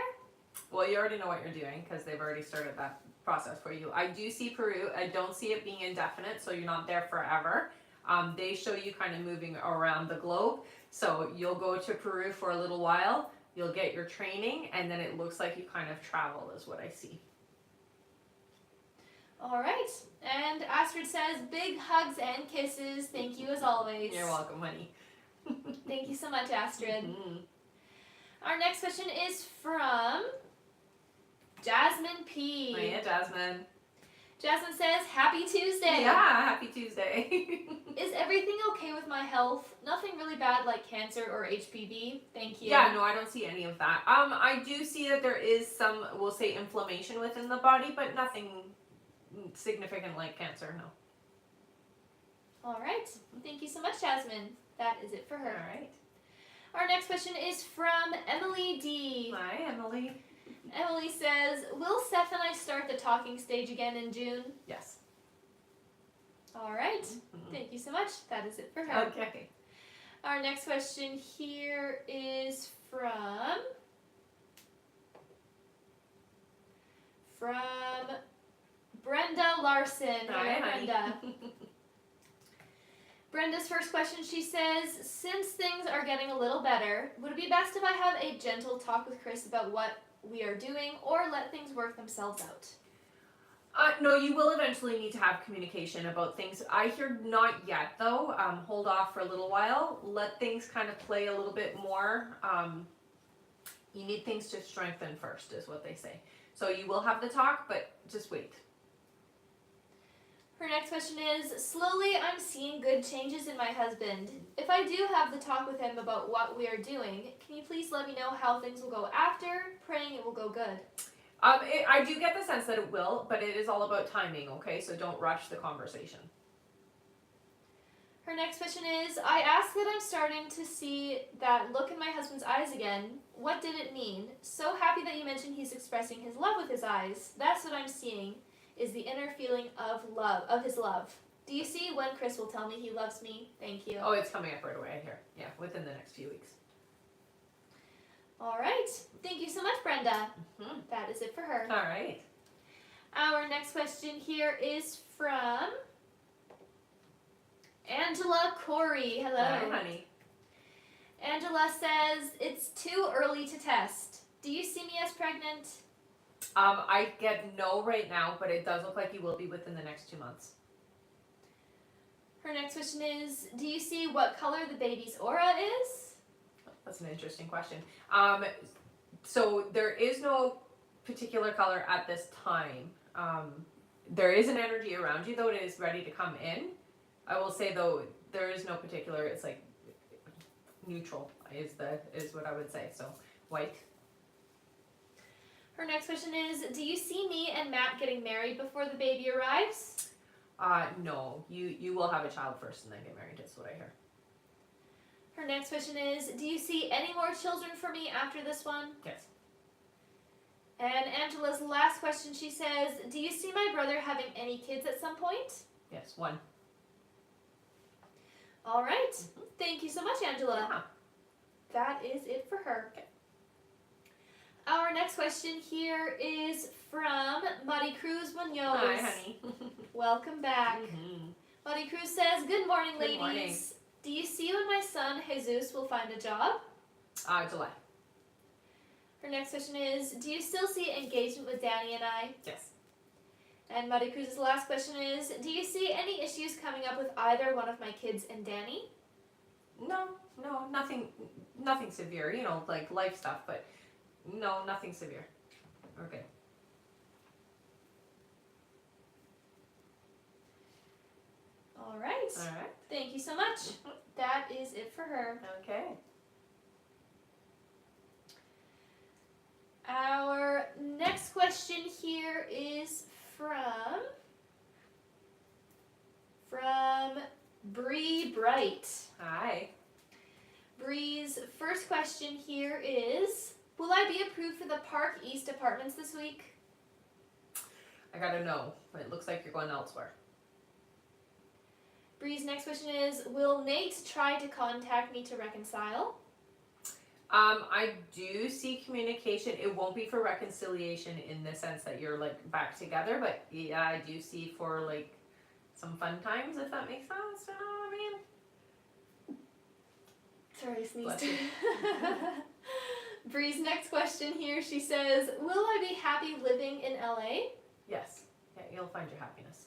Well, you already know what you're doing because they've already started that process for you. I do see Peru. I don't see it being indefinite, so you're not there forever. They show you kind of moving around the globe. So you'll go to Peru for a little while, you'll get your training, and then it looks like you kind of travel is what I see. All right, and Astrid says, big hugs and kisses. Thank you as always. You're welcome, honey. Thank you so much, Astrid. Mm-hmm. Our next question is from Jasmine P. Hiya, Jasmine. Jasmine says, happy Tuesday. Yeah, happy Tuesday. Is everything okay with my health? Nothing really bad like cancer or HPV? Thank you. Yeah, no, I don't see any of that. I do see that there is some, we'll say, inflammation within the body, but nothing significant like cancer, no. All right. Thank you so much, Jasmine. That is it for her. All right. Our next question is from Emily D. Hi, Emily. Emily says, will Seth and I start the talking stage again in June? Yes. All right. Thank you so much. That is it for her. Okay. Our next question here is from Brenda Larson. Hi, Hello, honey. Brenda. Brenda's first question, she says, since things are getting a little better, would it be best if I have a gentle talk with Chris about what we are doing, or let things work themselves out? No, you will eventually need to have communication about things. I hear not yet, though. Hold off for a little while. Let things kind of play a little bit more. You need things to strengthen first, is what they say. So you will have the talk, but just wait. Her next question is, slowly I'm seeing good changes in my husband. If I do have the talk with him about what we are doing, can you please let me know how things will go after? Praying it will go good. I do get the sense that it will, but it is all about timing, okay? So don't rush the conversation. Her next question is, I asked that I'm starting to see that look in my husband's eyes again. What did it mean? So happy that you mentioned he's expressing his love with his eyes. That's what I'm seeing, is the inner feeling of love, of his love. Do you see when Chris will tell me he loves me? Thank you. Oh, it's coming up right away, I hear. Yeah, within the next few weeks. All right. Thank you so much, Brenda. Mm-hmm. That is it for her. All right. Our next question here is from Angela Corey. Hello. Hi, honey. Angela says, it's too early to test. Do you see me as pregnant? I get no right now, but it does look like you will be within the next 2 months. Her next question is, do you see what color the baby's aura is? That's an interesting question. So there is no particular color at this time. There is an energy around you, though it is ready to come in. I will say, though, there is no particular, it's like neutral is what I would say. So white. Her next question is, do you see me and Matt getting married before the baby arrives? No, you will have a child first and then get married, is what I hear. Her next question is, do you see any more children for me after this one? Yes. And Angela's last question, she says, do you see my brother having any kids at some point? Yes, one. All right. Thank you so much, Angela. Yeah. That is it for her. Okay. Our next question here is from Mari Cruz Munoz. Hi, honey. Welcome back. Mm-hmm. Mari Cruz says, good morning, Good ladies. morning. Do you see when my son Jesus will find a job? July. Her next question is, do you still see engagement with Danny and I? Yes. And Mari Cruz's last question is, do you see any issues coming up with either one of my kids and Danny? No, nothing severe. You know, like life stuff, but no, nothing severe. Okay. All right. All right. Thank you so much. That is it for her. Okay. Our next question here is from Bree Bright. Hi. Bree's first question here is, will I be approved for the Park East apartments this week? I gotta know, but it looks like you're going elsewhere. Bree's next question is, will Nate try to contact me to reconcile? I do see communication. It won't be for reconciliation in the sense that you're like back together, but yeah, I do see for like some fun times, if that makes sense. You know what I mean? Sorry, I Bless sneezed. Bree's next question here, she says, will I be happy living in LA? Yes. Yeah, you'll find your happiness.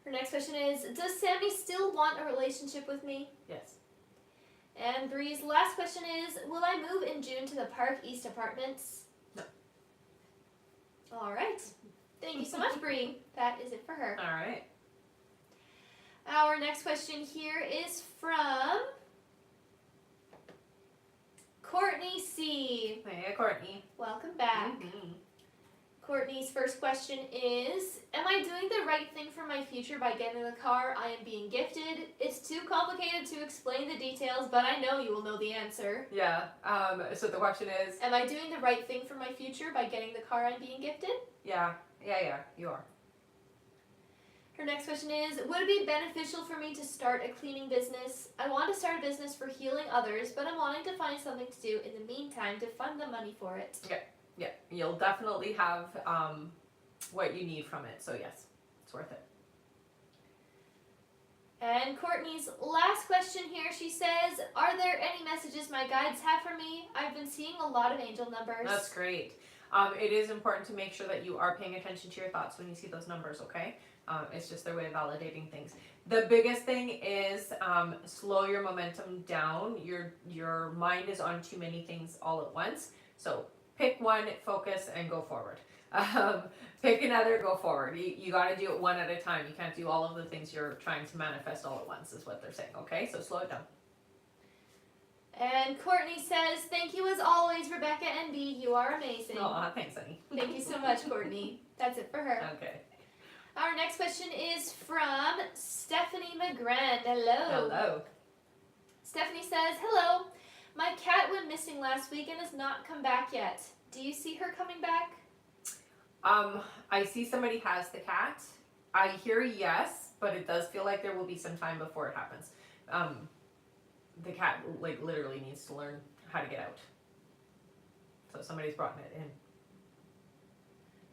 Her next question is, does Sammy still want a relationship with me? Yes. And Bree's last question is, will I move in June to the Park East apartments? No. All right. Thank you so much, Bree. That is it for her. All right. Our next question here is from Courtney C. Hey, Courtney. Welcome back. Mm-hmm. Courtney's first question is, am I doing the right thing for my future by getting the car I am being gifted? It's too complicated to explain the details, but I know you will know the answer. Yeah, so the question is, Am I doing the right thing for my future by getting the car I'm being gifted? yeah, you are. Her next question is, would it be beneficial for me to start a cleaning business? I want to start a business for healing others, but I'm wanting to find something to do in the meantime to fund the money for it. Yeah, you'll definitely have what you need from it, so yes, it's worth it. And Courtney's last question here, she says, are there any messages my guides have for me? I've been seeing a lot of angel numbers. That's great. It is important to make sure that you are paying attention to your thoughts when you see those numbers, okay? It's just their way of validating things. The biggest thing is slow your momentum down. Your mind is on too many things all at once. So pick one, focus, and go forward. Pick another, go forward. You got to do it one at a time. You can't do all of the things you're trying to manifest all at once, is what they're saying, okay? So slow it down. And Courtney says, thank you as always, Rebecca and B. You are amazing. Oh, thanks, honey. Thank you so much, Courtney. That's it for her. Okay. Our next question is from Stephanie McGrand. Hello. Hello. Stephanie says, hello. My cat went missing last week and has not come back yet. Do you see her coming back? I see somebody has the cat. I hear yes, but it does feel like there will be some time before it happens. The cat like literally needs to learn how to get out. So somebody's brought it in.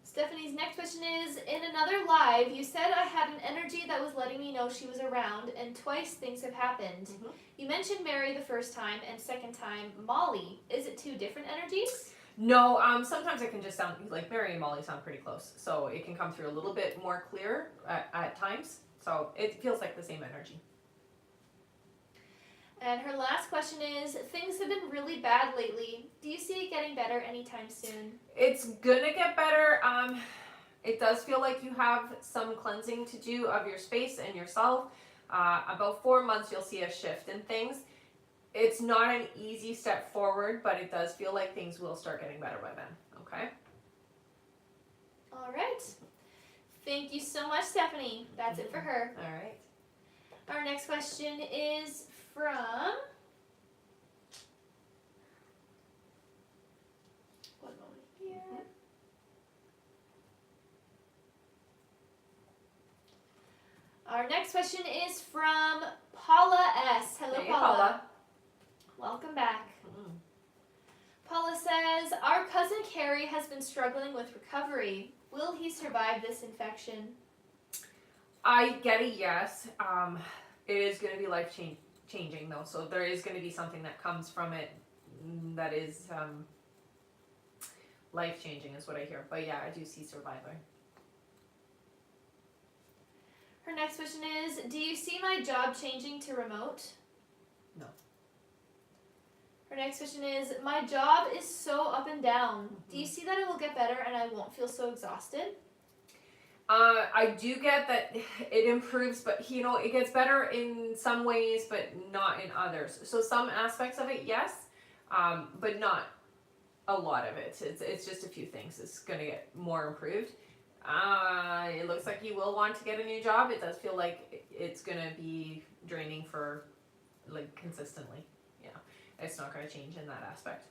Stephanie's next question is, in another live, you said I had an energy that was letting me know she was around, and twice things have happened. Mm-hmm. You mentioned Mary the first time, and second time, Molly. Is it two different energies? No, sometimes it can just sound like Mary and Molly sound pretty close. So it can come through a little bit more clear at times. So it feels like the same energy. And her last question is, things have been really bad lately. Do you see it getting better anytime soon? It's gonna get better. It does feel like you have some cleansing to do of your space and yourself. About 4 months you'll see a shift in things. It's not an easy step forward, but it does feel like things will start getting better by then, okay? All right. Thank you so much, Stephanie. That's it for her. All right. Our next question is from... One moment here. Our next question is from Paula S. Hello, Hey, Paula. Paula. Welcome back. Mm. Paula says, our cousin Carrie has been struggling with recovery. Will he survive this infection? I get a yes. It is going to be life-changing though, so there is going to be something that comes from it that is life-changing is what I hear. But yeah, I do see surviving. Her next question is, do you see my job changing to remote? No. Her next question is, my job is so up and down. Do you see that it will get better and I won't feel so exhausted? I do get that it improves, but it gets better in some ways, but not in others. So some aspects of it, yes, but not a lot of it. It's just a few things. It's going to get more improved. It looks like you will want to get a new job. It does feel like it's going to be draining for consistently. Yeah, it's not going to change in that aspect.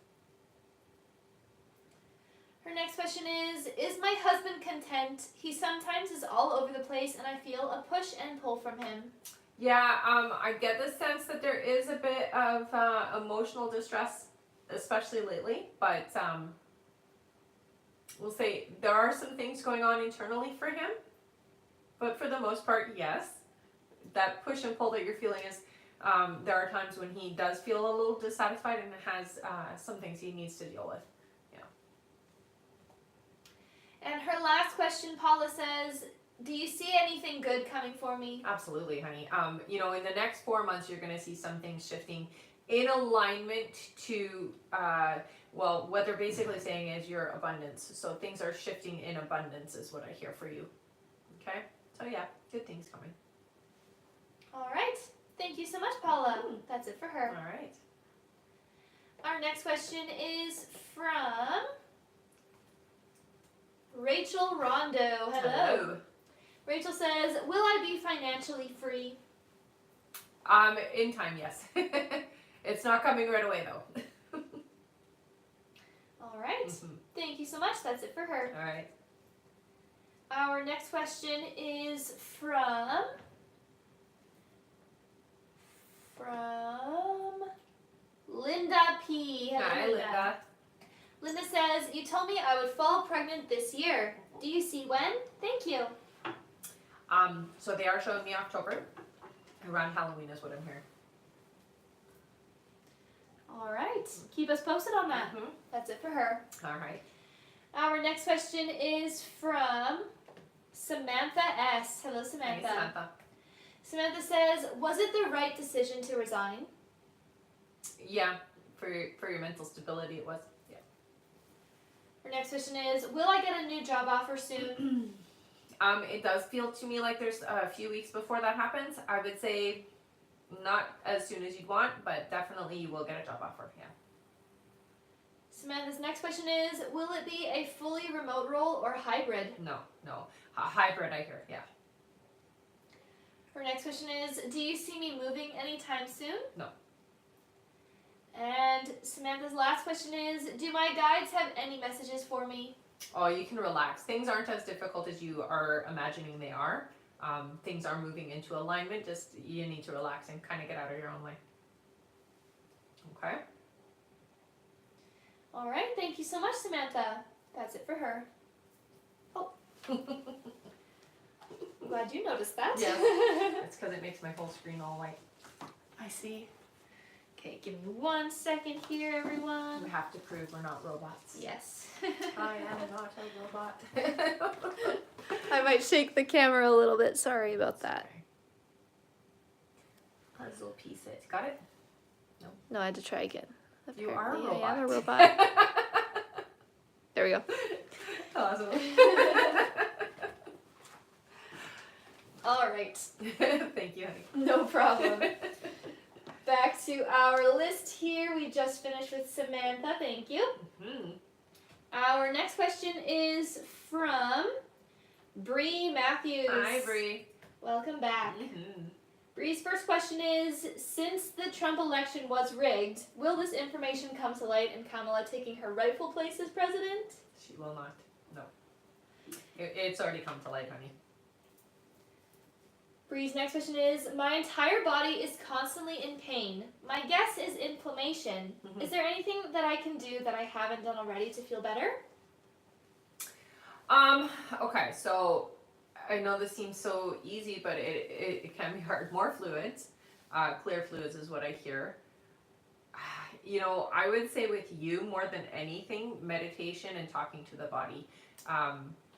Her next question is my husband content? He sometimes is all over the place and I feel a push and pull from him. Yeah, I get the sense that there is a bit of emotional distress, especially lately, but we'll say there are some things going on internally for him, but for the most part, yes. That push and pull that you're feeling is, there are times when he does feel a little dissatisfied and has some things he needs to deal with. And her last question, Paula says, do you see anything good coming for me? Absolutely, honey. In the next 4 months, you're going to see some things shifting in alignment to, what they're basically saying is your abundance. So things are shifting in abundance is what I hear for you. Okay? So yeah, good things coming. All right. Thank you so much, Paula. That's it for her. All right. Our next question is from... Rachel Rondo. Hello. Rachel says, will I be financially free? In time, yes. It's not coming right away though. All right. Thank you so much. That's it for her. All right. Our next question is from Linda P. Hello, Hi, Linda. Linda says, you told me I would fall pregnant this year. Do you see when? Thank you. So they are showing me October. Around Halloween is what I'm hearing. All right. Keep us posted on that. That's it for her. All right. Our next question is from Samantha S. Hello, Samantha. Hey, Samantha. Samantha says, was it the right decision to resign? Yeah, for your mental stability it was. Yeah. Her next question is, will I get a new job offer soon? It does feel to me like there's a few weeks before that happens. I would say not as soon as you'd want, but definitely you will get a job offer, yeah. Samantha's next question is, will it be a fully remote role or hybrid? No. Hybrid, I hear, yeah. Her next question is, do you see me moving anytime soon? No. And Samantha's last question is, do my guides have any messages for me? Oh, you can relax. Things aren't as difficult as you are imagining they are. Things are moving into alignment. Just you need to relax and kind of get out of your own way. Okay. All right. Thank you so much, Samantha. That's it for her. Oh. I'm glad you noticed that. Yeah. It's because it makes my whole screen all white. I see. Okay, give me 1 second here, everyone. We have to prove we're not robots. Yes. I am not a robot. I might shake the camera a little bit. Sorry about that. Puzzle piece it. Got it? No, I had to try again. You are a Apparently, robot. I am a robot. There we go. Awesome. All right. Thank you, honey. No problem. Back to our list here. We just finished with Samantha. Thank you. Our next question is from Bree Matthews. Hi, Bree. Welcome back. Bree's first question is, since the Trump election was rigged, will this information come to light and Kamala taking her rightful place as president? She will not. No. It's already come to light, honey. Bree's next question is, my entire body is constantly in pain. My guess is inflammation. Is there anything that I can do that I haven't done already to feel better? Okay, so I know this seems so easy, but it can be hard. More fluids. Clear fluids is what I hear. You know, I would say with you, more than anything, meditation and talking to the body.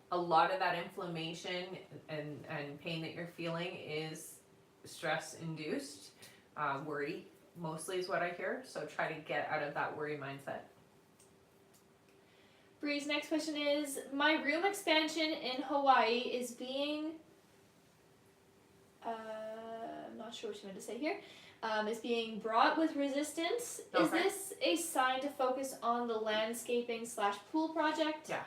A lot of that inflammation and pain that you're feeling is stress-induced. Worry, mostly, is what I hear. So try to get out of that worry mindset. Bree's next question is, my room expansion in Hawaii is being, I'm not sure what she meant to say here, is being brought with resistance. Okay. Is this a sign to focus on the landscaping/pool project? Yeah.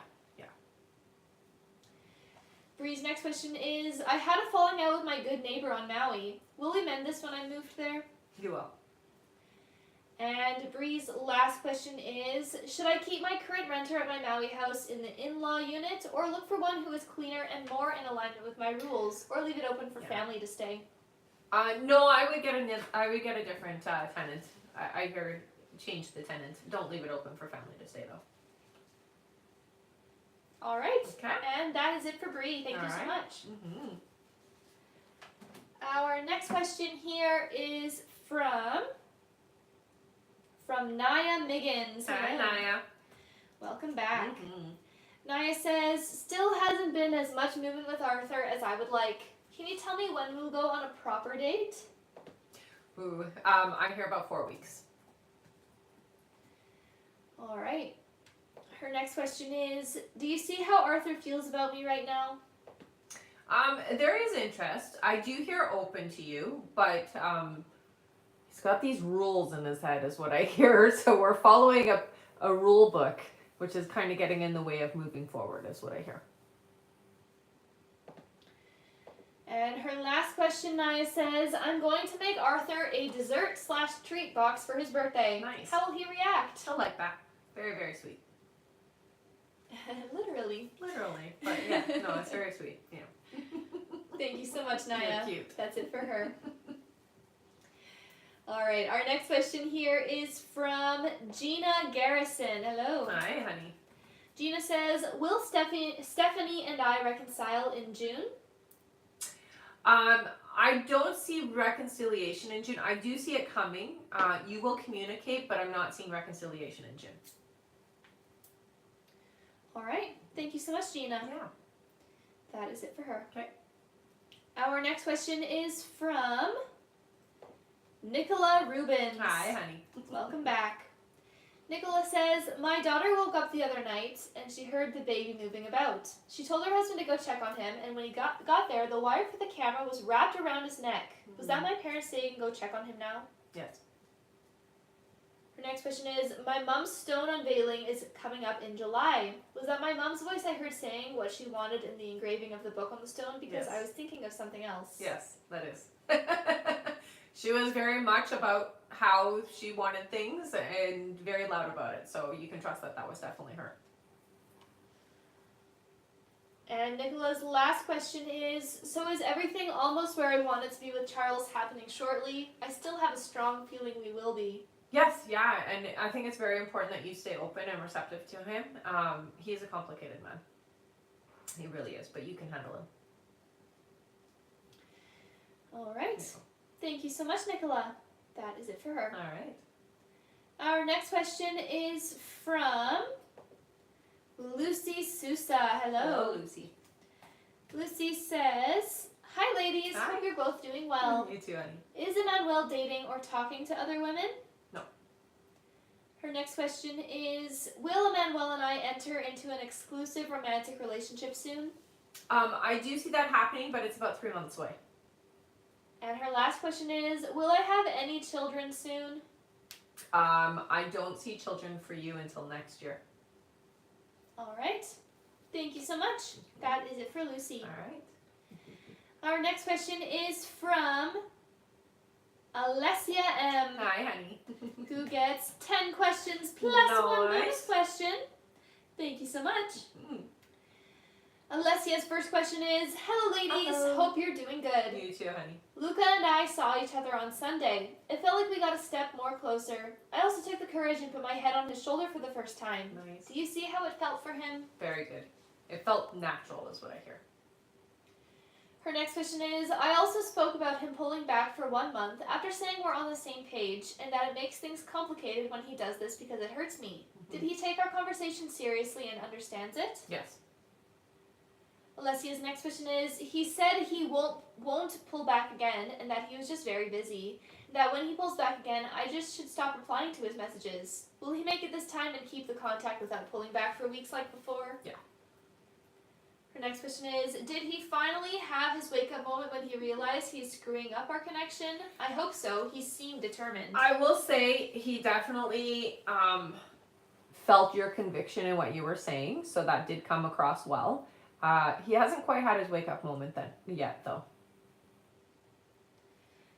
Bree's next question is, I had a falling out with my good neighbor on Maui. Will we mend this when I moved there? You will. And Bree's last question is, should I keep my current renter at my Maui house in the in-law unit or look for one who is cleaner and more in alignment with my rules, or leave it open for family to stay? No, I would get a different tenant. I hear change the tenant. Don't leave it open for family to stay though. All right. Okay. And that is it for Bree. Thank you so much. Our next question here is from Naya Miggins. Hi, Naya. Welcome back. Naya says, still hasn't been as much movement with Arthur as I would like. Can you tell me when we'll go on a proper date? Ooh, I hear about 4 weeks. All right. Her next question is, do you see how Arthur feels about me right now? There is interest. I do hear open to you, but he's got these rules in his head is what I hear. So we're following a rule book which is kind of getting in the way of moving forward, is what I hear. And her last question, Naya says, I'm going to make Arthur a dessert/treat box for his birthday. Nice. How will he react? I like that. Very, very sweet. Literally. Literally. But yeah, no, it's very sweet. Yeah. Thank you so much, Naya. You're cute. That's it for her. All right, our next question here is from Gina Garrison. Hello. Hi, honey. Gina says, will Stephanie and I reconcile in June? I don't see reconciliation in June. I do see it coming. You will communicate, but I'm not seeing reconciliation in June. All right. Thank you so much, Gina. Yeah. That is it for her. Okay. Our next question is from Nicola Rubens. Hi, honey. Welcome back. Nicola says, my daughter woke up the other night and she heard the baby moving about. She told her husband to go check on him, and when he got there, the wire for the camera was wrapped around his neck. Was that my parents saying go check on him now? Yes. Her next question is, my mom's stone unveiling is coming up in July. Was that my mom's voice I heard saying what she wanted in the engraving of the book on the stone? Because Yes. I was thinking of something else. Yes, that is. She was very much about how she wanted things and very loud about it. So you can trust that that was definitely her. And Nicola's last question is, so is everything almost where I want it to be with Charles happening shortly? I still have a strong feeling we will be. Yes, yeah, and I think it's very important that you stay open and receptive to him. He's a complicated man. He really is, but you can handle him. All right. Yeah. Thank you so much, Nicola. That is it for her. All right. Our next question is from Lucy Sousa. Hello. Lucy. Lucy says, hi, ladies. Hi. Hope you're both doing well. You too, honey. Is Emmanuel dating or talking to other women? No. Her next question is, will Emmanuel and I enter into an exclusive romantic relationship soon? I do see that happening, but it's about 3 months away. And her last question is, will I have any children soon? I don't see children for you until next year. All right. Thank you so much. That is it for Lucy. All right. Our next question is from Alessia M, Hi, honey. who gets 10 questions plus one bonus Nice. question. Thank you so much. Mm. Alessia's first question is, hello ladies, Hello. hope you're doing good. You too, honey. Luca and I saw each other on Sunday. It felt like we got a step more closer. I also took the courage and put my head on his shoulder for the first time. Nice. Do you see how it felt for him? Very good. It felt natural, is what I hear. Her next question is, I also spoke about him pulling back for 1 month after saying we're on the same page and that it makes things complicated when he does this because it hurts me. Did he take our conversation seriously and understands it? Yes. Alessia's next question is, he said he won't pull back again and that he was just very busy. That when he pulls back again, I just should stop replying to his messages. Will he make it this time and keep the contact without pulling back for weeks like before? Yeah. Her next question is, did he finally have his wake-up moment when he realized he's screwing up our connection? I hope so. He seemed determined. I will say he definitely felt your conviction in what you were saying, so that did come across well. He hasn't quite had his wake-up moment yet, though.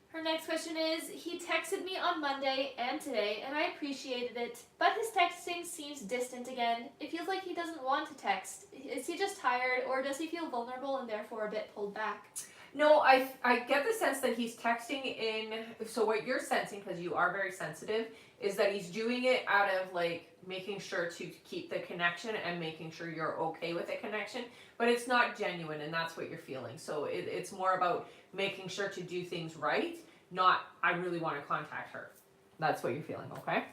Her next question is, he texted me on Monday and today, and I appreciated it, but his texting seems distant again. It feels like he doesn't want to text. Is he just tired, or does he feel vulnerable and therefore a bit pulled back? No, I get the sense that he's texting in, so what you're sensing, because you are very sensitive, is that he's doing it out of, like, making sure to keep the connection and making sure you're okay with the connection, but it's not genuine, and that's what you're feeling. So it's more about making sure to do things right, not, I really want to contact her. That's what you're feeling, okay?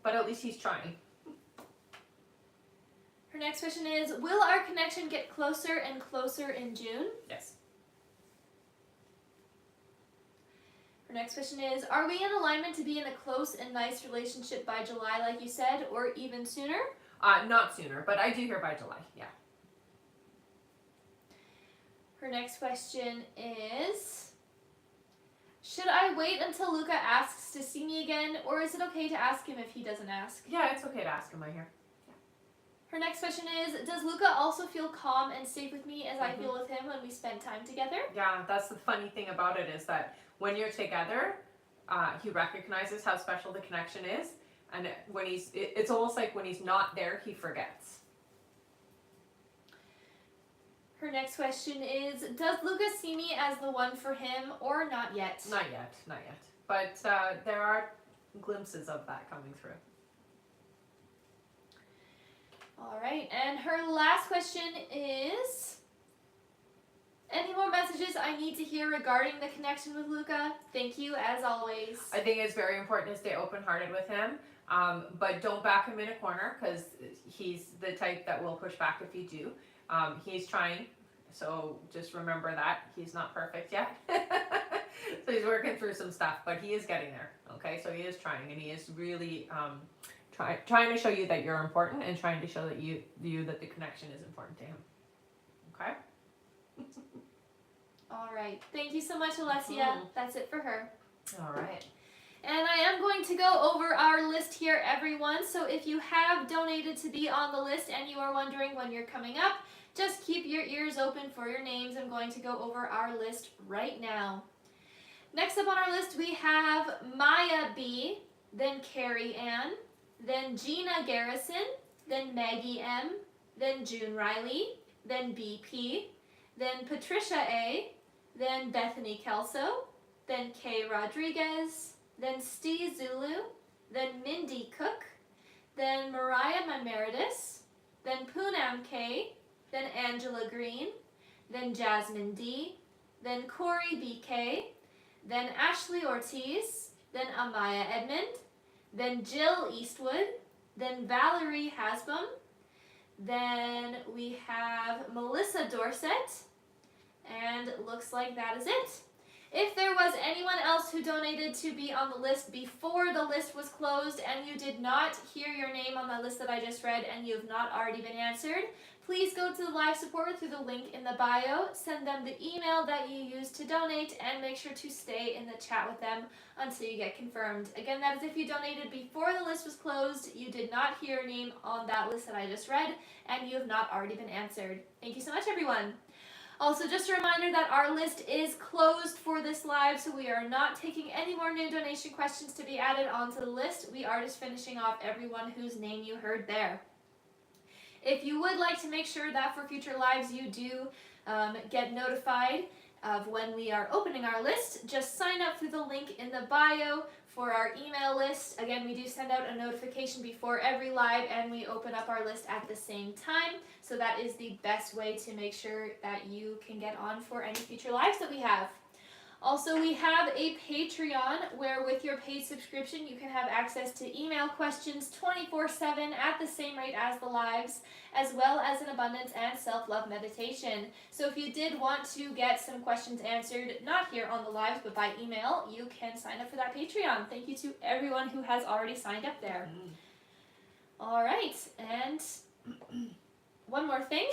But at least he's trying. Her next question is, will our connection get closer and closer in June? Yes. Her next question is, are we in alignment to be in a close and nice relationship by July, like you said, or even sooner? Not sooner, but I do hear by July, yeah. Her next question is, should I wait until Luca asks to see me again, or is it okay to ask him if he doesn't ask? Yeah, it's okay to ask him, I hear. Her next question is, does Luca also feel calm and safe with me as I feel with him when we spend time together? Yeah, that's the funny thing about it is that when you're together, he recognizes how special the connection is, and when it's almost like when he's not there, he forgets. Her next question is, does Luca see me as the one for him or not yet? Not yet, not yet. But there are glimpses of that coming through. All right, and her last question is, any more messages I need to hear regarding the connection with Luca? Thank you, as always. I think it's very important to stay open-hearted with him, but don't back him in a corner because he's the type that will push back if you do. He's trying, so just remember that. He's not perfect yet. So he's working through some stuff, but he is getting there, okay? So he is trying, and he is really trying to show you that you're important and trying to show that that the connection is important to him, okay? All right, thank you so much, Alessia. That's it for her. All right. And I am going to go over our list here, everyone. So if you have donated to be on the list and you are wondering when you're coming up, just keep your ears open for your names. I'm going to go over our list right now. Next up on our list, we have Maya B, then Carrie Ann, then Gina Garrison, then Maggie M, then June Riley, then BP, then Patricia A, then Bethany Kelso, then Kay Rodriguez, then Steve Zulu, then Mindy Cook, then Mariah Meredis, then Poonam K, then Angela Green, then Jasmine D, then Corey BK, then Ashley Ortiz, then Amaya Edmond, then Jill Eastwood, then Valerie Hasbum, then we have Melissa Dorset, and looks like that is it. If there was anyone else who donated to be on the list before the list was closed and you did not hear your name on the list that I just read and you have not already been answered, please go to the live support through the link in the bio, send them the email that you used to donate, and make sure to stay in the chat with them until you get confirmed. Again, that is if you donated before the list was closed, you did not hear your name on that list that I just read, and you have not already been answered. Thank you so much, everyone. Also, just a reminder that our list is closed for this live, so we are not taking any more new donation questions to be added onto the list. We are just finishing off everyone whose name you heard there. If you would like to make sure that for future lives you do get notified of when we are opening our list, just sign up through the link in the bio for our email list. Again, we do send out a notification before every live and we open up our list at the same time. So that is the best way to make sure that you can get on for any future lives that we have. Also, we have a Patreon where with your paid subscription you can have access to email questions 24/7 at the same rate as the lives, as well as an abundance and self-love meditation. So if you did want to get some questions answered, not here on the lives, but by email, you can sign up for that Patreon. Thank you to everyone who has already signed up there. All right, and one more thing.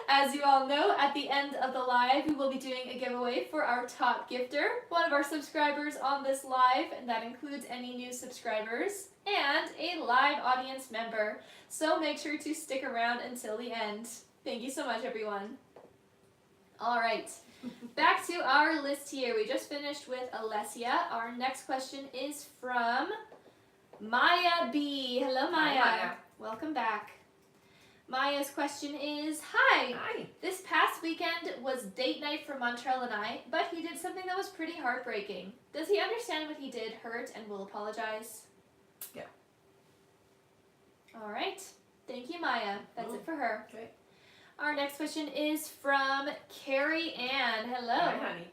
As you all know, at the end of the live, we will be doing a giveaway for our top gifter, one of our subscribers on this live, and that includes any new subscribers, and a live audience member. So make sure to stick around until the end. Thank you so much, everyone. All right, back to our list here. We just finished with Alessia. Our next question is from Maya B. Hello, Maya. Hi, Maya. Welcome back. Maya's question is, Hi! Hi. This past weekend was date night for Montreal and I, but he did something that was pretty heartbreaking. Does he understand what he did hurt and will apologize? Yeah. All right. Thank you, Maya. That's it for her. Okay. Our next question is from Carrie Ann. Hello. Hi, honey.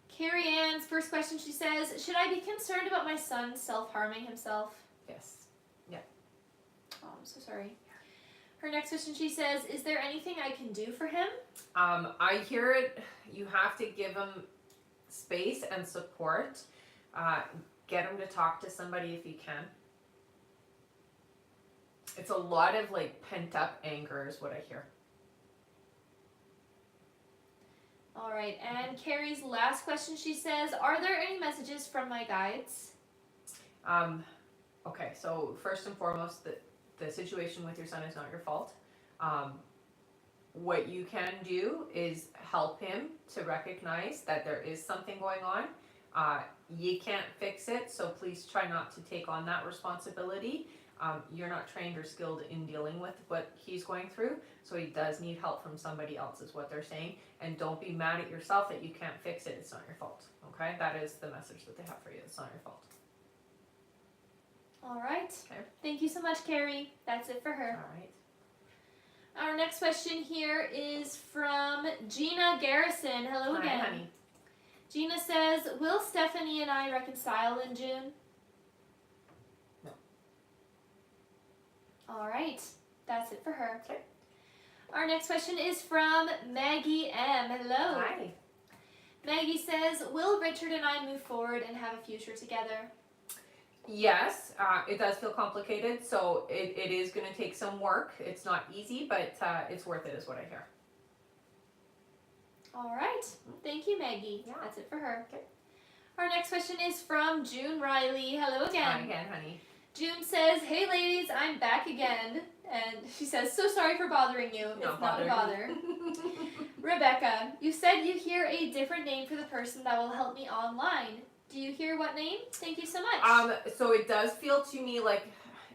Carrie Ann's first question, she says, should I be concerned about my son self-harming himself? Yes. Oh, I'm so sorry. Her next question, she says, is there anything I can do for him? I hear it. You have to give him space and support. Get him to talk to somebody if you can. It's a lot of like pent up anger is what I hear. All right, and Carrie's last question, she says, are there any messages from my guides? Okay, so first and foremost, the situation with your son is not your fault. What you can do is help him to recognize that there is something going on. You can't fix it, so please try not to take on that responsibility. You're not trained or skilled in dealing with what he's going through, so he does need help from somebody else, is what they're saying. And don't be mad at yourself that you can't fix it. It's not your fault. Okay? That is the message that they have for you. It's not your fault. All right. Okay. Thank you so much, Carrie. That's it for her. All right. Our next question here is from Gina Garrison. Hello Hi, again. honey. Gina says, will Stephanie and I reconcile in June? No. All right. That's it for her. Okay. Our next question is from Maggie M. Hello. Hi. Maggie says, will Richard and I move forward and have a future together? Yes, it does feel complicated, so it is going to take some work. It's not easy, but it's worth it, is what I hear. All right. Thank you, Maggie. Yeah. That's it for her. Okay. Our next question is from June Riley. Hello again. Hi again, honey. June says, hey ladies, I'm back again. And she says, so sorry for bothering you. It's not a bother. Rebecca, you said you hear a different name for the person that will help me online. Do you hear what name? Thank you so much. So it does feel to me like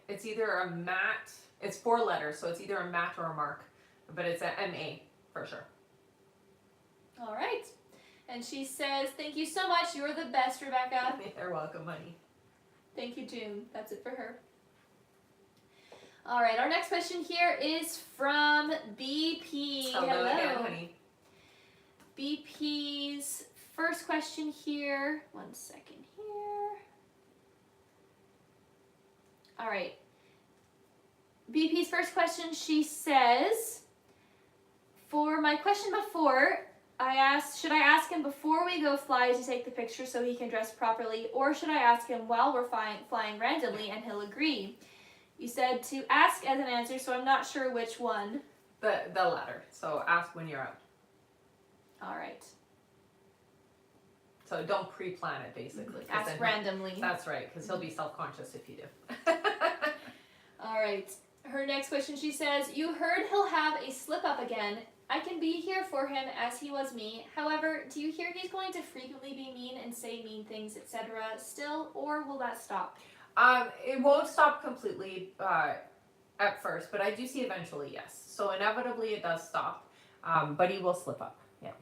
it's either a Matt, it's 4 letters, so it's either a Matt or a Mark, but it's a M-A for sure. All right. And she says, thank you so much. You're the best, Rebecca. You're welcome, honey. Thank you, June. That's it for her. All right. Our next question here is from BP. Hello again, honey. BP's first question here. 1 second here. All right. BP's first question, she says, for my question before, I asked, should I ask him before we go fly to take the picture so he can dress properly, or should I ask him while we're flying randomly and he'll agree? You said to ask as an answer, so I'm not sure which one. The latter. So ask when you're out. All right. So don't pre-plan it, basically. 'cause Ask then randomly. That's right, because he'll be self-conscious if you do. All right. Her next question, she says, you heard he'll have a slip-up again. I can be here for him as he was me. However, do you hear he's going to frequently be mean and say mean things, etc. still, or will that stop? It won't stop completely at first, but I do see eventually, yes. So inevitably it does stop, but he will slip up, yeah.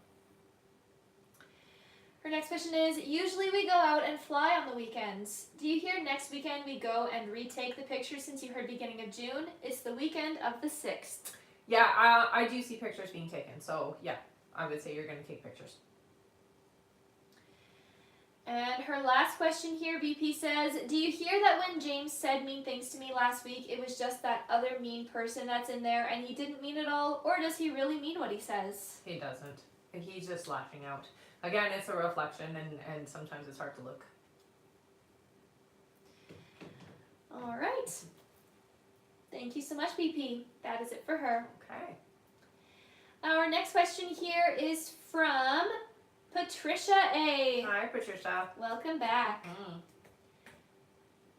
Her next question is, usually we go out and fly on the weekends. Do you hear next weekend we go and retake the picture since you heard beginning of June? It's the weekend of the 6th. Yeah, I do see pictures being taken, so yeah, I would say you're going to take pictures. And her last question here, BP says, do you hear that when James said mean things to me last week, it was just that other mean person that's in there and he didn't mean it all? Or does he really mean what he says? He doesn't. He's just lashing out. Again, it's a reflection, and sometimes it's hard to look. All right. Thank you so much, BP. That is it for her. Okay. Our next question here is from Patricia A. Hi, Patricia. Welcome back. Mm.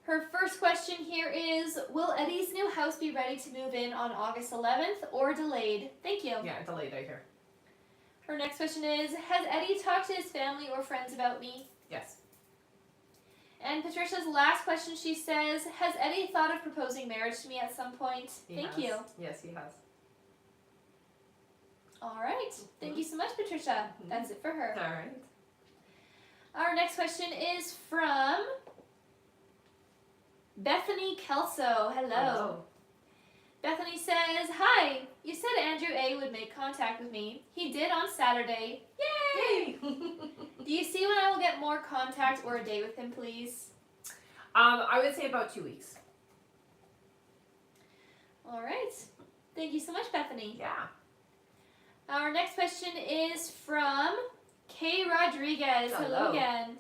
Her first question here is, will Eddie's new house be ready to move in on August 11th or delayed? Thank you. Yeah, delayed, I hear. Her next question is, has Eddie talked to his family or friends about me? Yes. And Patricia's last question, she says, has Eddie thought of proposing marriage to me at some point? Thank you. Yes, he has. All right. Thank you so much, Patricia. That's it for her. All right. Our next question is from Bethany Kelso. Hello. Bethany says, hi, you said Andrew A. would make contact with me. He did on Saturday. Yay! Do you see when I will get more contact or a date with him, please? I would say about 2 weeks. All right. Thank you so much, Bethany. Yeah. Our next question is from Kay Rodriguez. Hello again.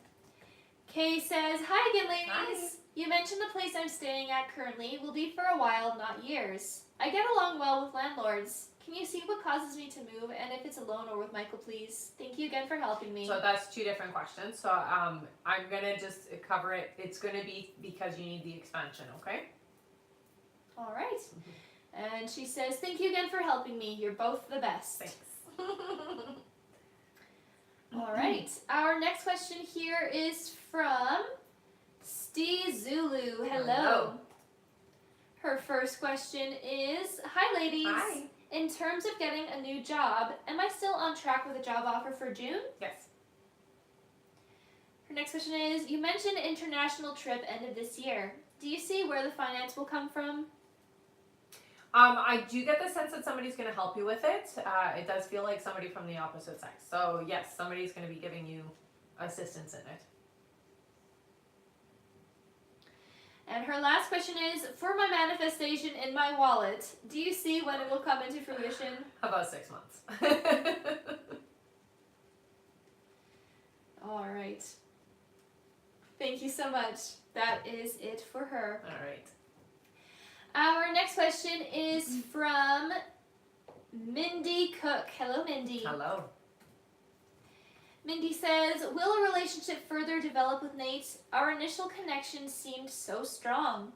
Kay says, hi again, ladies. Hi. You mentioned the place I'm staying at currently will be for a while, not years. I get along well with landlords. Can you see what causes me to move, and if it's alone or with Michael, please? Thank you again for helping me. So that's 2 different questions. So I'm going to just cover it. It's going to be because you need the expansion, okay? All right. And she says, thank you again for helping me. You're both the best. Thanks. All right. Our next question here is from Steve Zulu. Hello. Her first question is, hi ladies. Hi. In terms of getting a new job, am I still on track with a job offer for June? Yes. Her next question is, you mentioned international trip end of this year. Do you see where the finance will come from? I do get the sense that somebody's going to help you with it. It does feel like somebody from the opposite sex. So yes, somebody's going to be giving you assistance in it. And her last question is, for my manifestation in my wallet, do you see when it will come into fruition? About 6 months. All right. Thank you so much. That is it for her. All right. Our next question is from Mindy Cook. Hello, Mindy. Hello. Mindy says, will a relationship further develop with Nate? Our initial connection seemed so strong.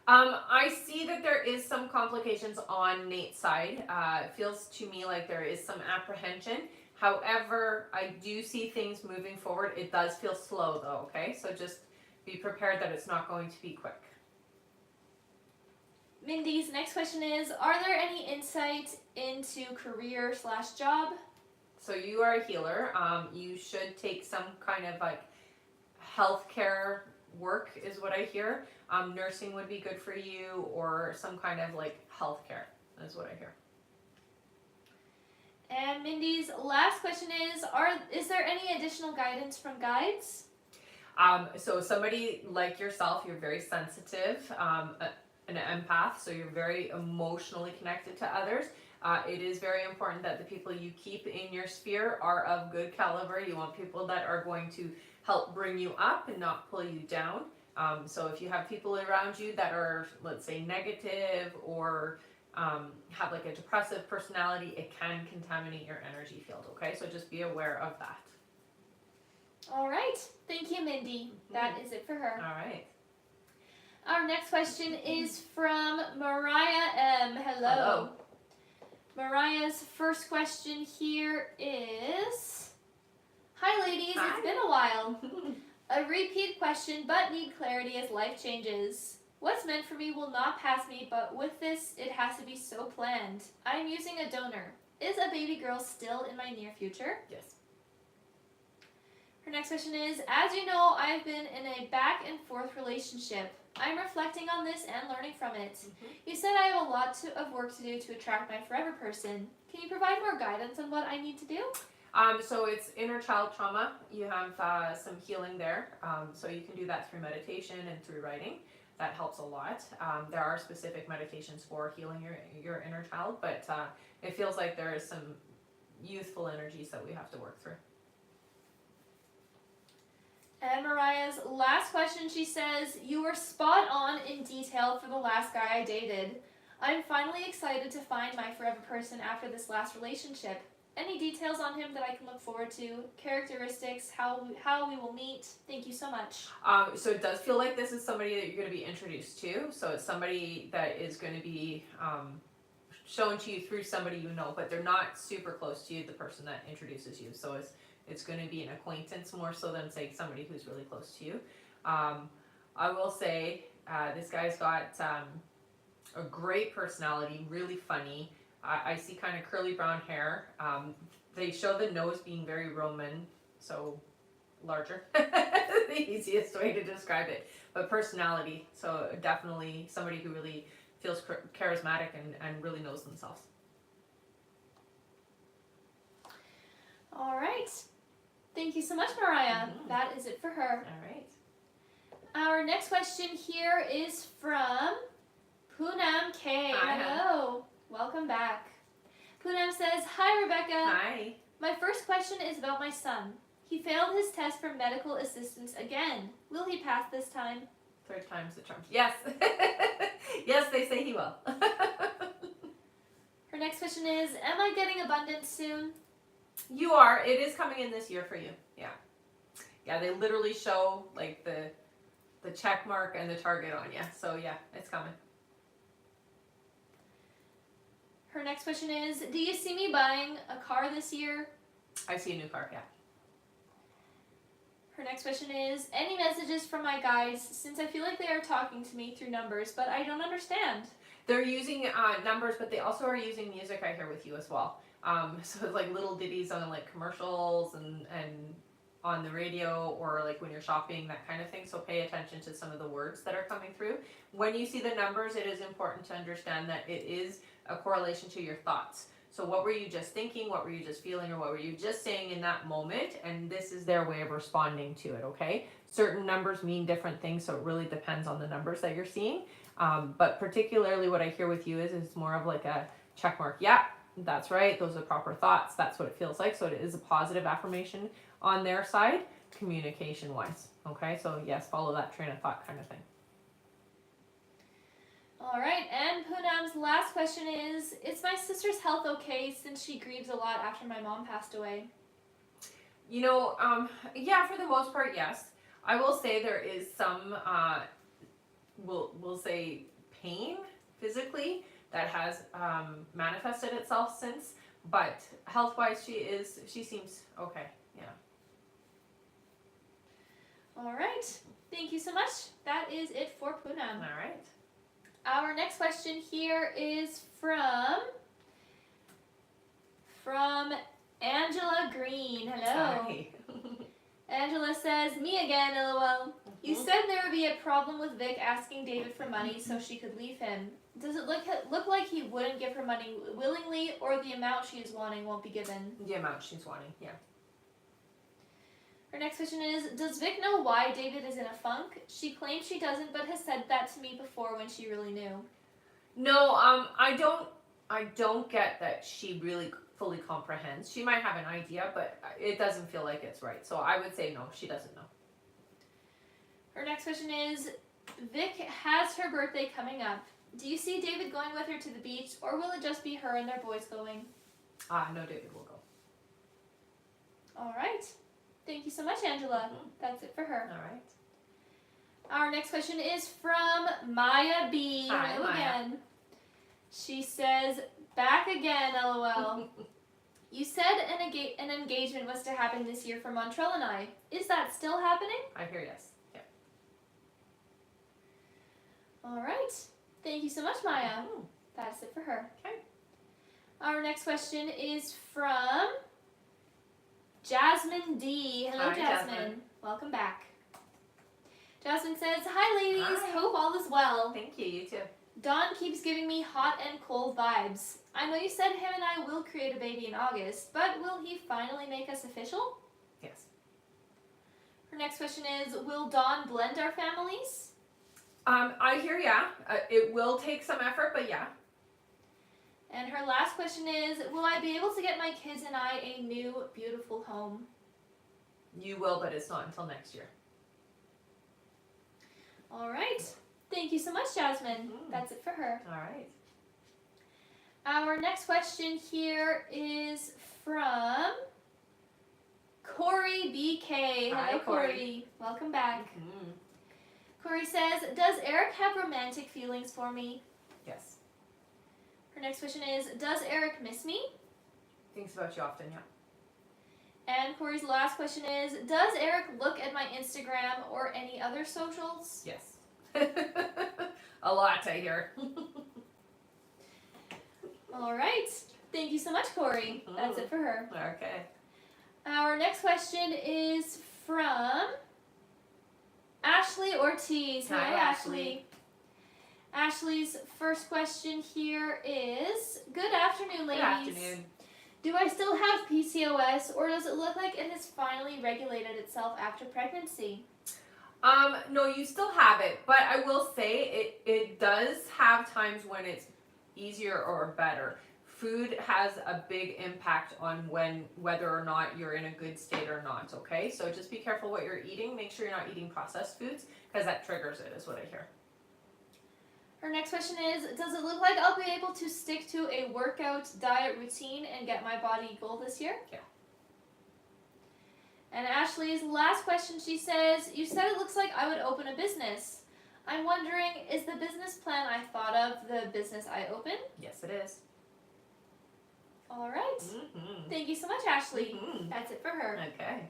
I see that there is some complications on Nate's side. It feels to me like there is some apprehension. However, I do see things moving forward. It does feel slow though, okay? So just be prepared that it's not going to be quick. Mindy's next question is, are there any insight into career/job? So you are a healer. You should take some kind of like healthcare work is what I hear. Nursing would be good for you, or some kind of like healthcare is what I hear. And Mindy's last question is there any additional guidance from guides? So somebody like yourself, you're very sensitive, an empath, so you're very emotionally connected to others. It is very important that the people you keep in your sphere are of good caliber. You want people that are going to help bring you up and not pull you down. So if you have people around you that are, let's say, negative or have like a depressive personality, it can contaminate your energy field, okay? So just be aware of that. All right. Thank you, Mindy. That is it for her. All right. Our next question is from Mariah M. Hello. Mariah's first question here is, hi ladies, Hi. It's been a while. A repeat question, but need clarity as life changes. What's meant for me will not pass me, but with this, it has to be so planned. I'm using a donor. Is a baby girl still in my near future? Yes. Her next question is, as you know, I've been in a back and forth relationship. I'm reflecting on this and learning from it. You said I have a lot of work to do to attract my forever person. Can you provide more guidance on what I need to do? So it's inner child trauma. You have some healing there. So you can do that through meditation and through writing. That helps a lot. There are specific meditations for healing your inner child, but it feels like there is some youthful energies that we have to work through. And Mariah's last question, she says, you were spot on in detail for the last guy I dated. I'm finally excited to find my forever person after this last relationship. Any details on him that I can look forward to? Characteristics, how we will meet? Thank you so much. So it does feel like this is somebody that you're going to be introduced to. So it's somebody that is going to be shown to you through somebody you know, but they're not super close to you, the person that introduces you. So it's going to be an acquaintance more so than, say, somebody who's really close to you. I will say this guy's got a great personality, really funny. I see kind of curly brown hair. They show the nose being very Roman, so larger. The easiest way to describe it. But personality, so definitely somebody who really feels charismatic and really knows themselves. All right. Thank you so much, Mariah. That is it for her. All right. Our next question here is from Poonam K. Hi. Hello. Welcome back. Poonam says, hi, Rebecca. Hi. My first question is about my son. He failed his test for medical assistance again. Will he pass this time? Third time's the charm. Yes. Yes, they say he will. Her next question is, am I getting abundance soon? You are. It is coming in this year for you. Yeah. Yeah, they literally show like the check mark and the target on you. So yeah, it's coming. Her next question is, do you see me buying a car this year? I see a new car, yeah. Her next question is, any messages from my guides, since I feel like they are talking to me through numbers, but I don't understand. They're using numbers, but they also are using music, I hear, with you as well. So it's like little ditties on like commercials and on the radio, or like when you're shopping, that kind of thing. So pay attention to some of the words that are coming through. When you see the numbers, it is important to understand that it is a correlation to your thoughts. So what were you just thinking, what were you just feeling, or what were you just saying in that moment? And this is their way of responding to it, okay? Certain numbers mean different things, so it really depends on the numbers that you're seeing. But particularly what I hear with you is more of like a check mark. Yeah, that's right. Those are proper thoughts. That's what it feels like. So it is a positive affirmation on their side, communication wise. Okay, so yes, follow that train of thought kind of thing. All right, and Poonam's last question is my sister's health okay since she grieves a lot after my mom passed away? You know, yeah, for the most part, yes. I will say there is some, we'll say pain physically that has manifested itself since, but health-wise, she seems okay, yeah. All right, thank you so much. That is it for Poonam. All right. Our next question here is from Angela Green. Hello. Hi. Angela says, me again, lol. You said there would be a problem with Vic asking David for money so she could leave him. Does it look like he wouldn't give her money willingly, or the amount she is wanting won't be given? The amount she's wanting, yeah. Her next question is, does Vic know why David is in a funk? She claims she doesn't, but has said that to me before when she really knew. No, I don't get that she really fully comprehends. She might have an idea, but it doesn't feel like it's right. So I would say no, she doesn't know. Her next question is, Vic has her birthday coming up. Do you see David going with her to the beach, or will it just be her and their boys going? No, David will go. All right. Thank you so much, Angela. That's it for her. All right. Our next question is from Maya B. Hi, Hello Maya. again. She says, back again, lol. You said an engagement was to happen this year for Montrell and I. Is that still happening? I hear yes. Yeah. All right. Thank you so much, Maya. That's it for her. Okay. Our next question is from Jasmine D. Hello, Hi, Jasmine. Welcome back. Jasmine says, hi, ladies. Hi. Hope all is well. Thank you. You too. Don keeps giving me hot and cold vibes. I know you said him and I will create a baby in August, but will he finally make us official? Yes. Her next question is, will Don blend our families? I hear yeah. It will take some effort, but yeah. And her last question is, will I be able to get my kids and I a new, beautiful home? You will, but it's not until next year. All right. Thank you so much, Jasmine. That's it for her. All right. Our next question here is from Corey BK. Hi, Hello, Corey. Corey. Welcome back. Mm-hmm. Corey says, does Eric have romantic feelings for me? Yes. Her next question is, does Eric miss me? Thinks about you often, yeah. And Corey's last question is, does Eric look at my Instagram or any other socials? Yes. A lot, I hear. All right. Thank you so much, Corey. That's it for her. Okay. Our next question is from Ashley Ortiz. Hello, Hi, Ashley. Ashley's first question here is, good afternoon, ladies. Good afternoon. Do I still have PCOS, or does it look like it has finally regulated itself after pregnancy? No, you still have it, but I will say it does have times when it's easier or better. Food has a big impact on whether or not you're in a good state or not, okay? So just be careful what you're eating. Make sure you're not eating processed foods, because that triggers it, is what I hear. Her next question is, does it look like I'll be able to stick to a workout diet routine and get my body goal this year? Yeah. And Ashley's last question, she says, you said it looks like I would open a business. I'm wondering, is the business plan I thought of the business I open? Yes, it is. All right. Mm-hmm. Thank you so much, Ashley. Mm-hmm. That's it for her. Okay.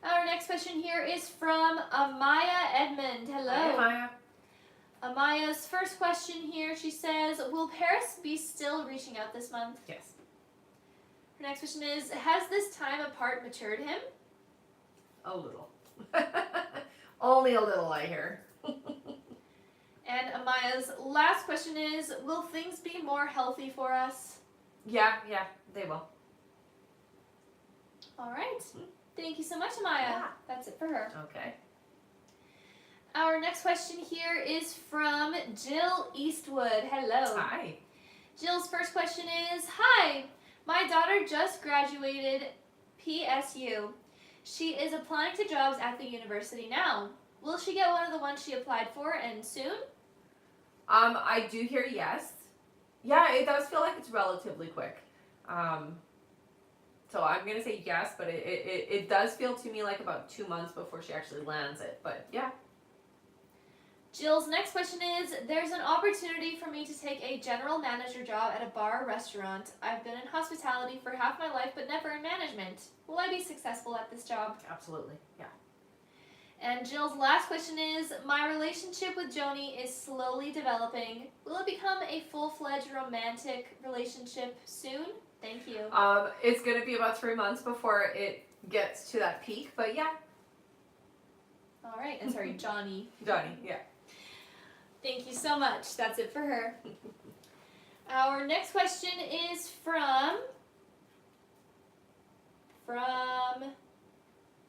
Our next question here is from Amaya Edmond. Hello. Hi, Maya. Amaya's first question here, she says, will Paris be still reaching out this month? Yes. Her next question is, has this time apart matured him? A little. Only a little, I hear. And Amaya's last question is, will things be more healthy for us? Yeah, they will. All right. Thank you so much, Amaya. Yeah. That's it for her. Okay. Our next question here is from Jill Eastwood. Hello. Hi. Jill's first question is, hi, my daughter just graduated PSU. She is applying to jobs at the university now. Will she get one of the ones she applied for and soon? I do hear yes. Yeah, it does feel like it's relatively quick. So I'm gonna say yes, but it does feel to me like about 2 months before she actually lands it. But yeah. Jill's next question is, there's an opportunity for me to take a general manager job at a bar or restaurant. I've been in hospitality for half my life, but never in management. Will I be successful at this job? Absolutely. Yeah. And Jill's last question is, my relationship with Joni is slowly developing. Will it become a full-fledged romantic relationship soon? Thank you. It's gonna be about 3 months before it gets to that peak, but yeah. All right, and sorry, Johnny. Johnny, yeah. Thank you so much. That's it for her. Our next question is from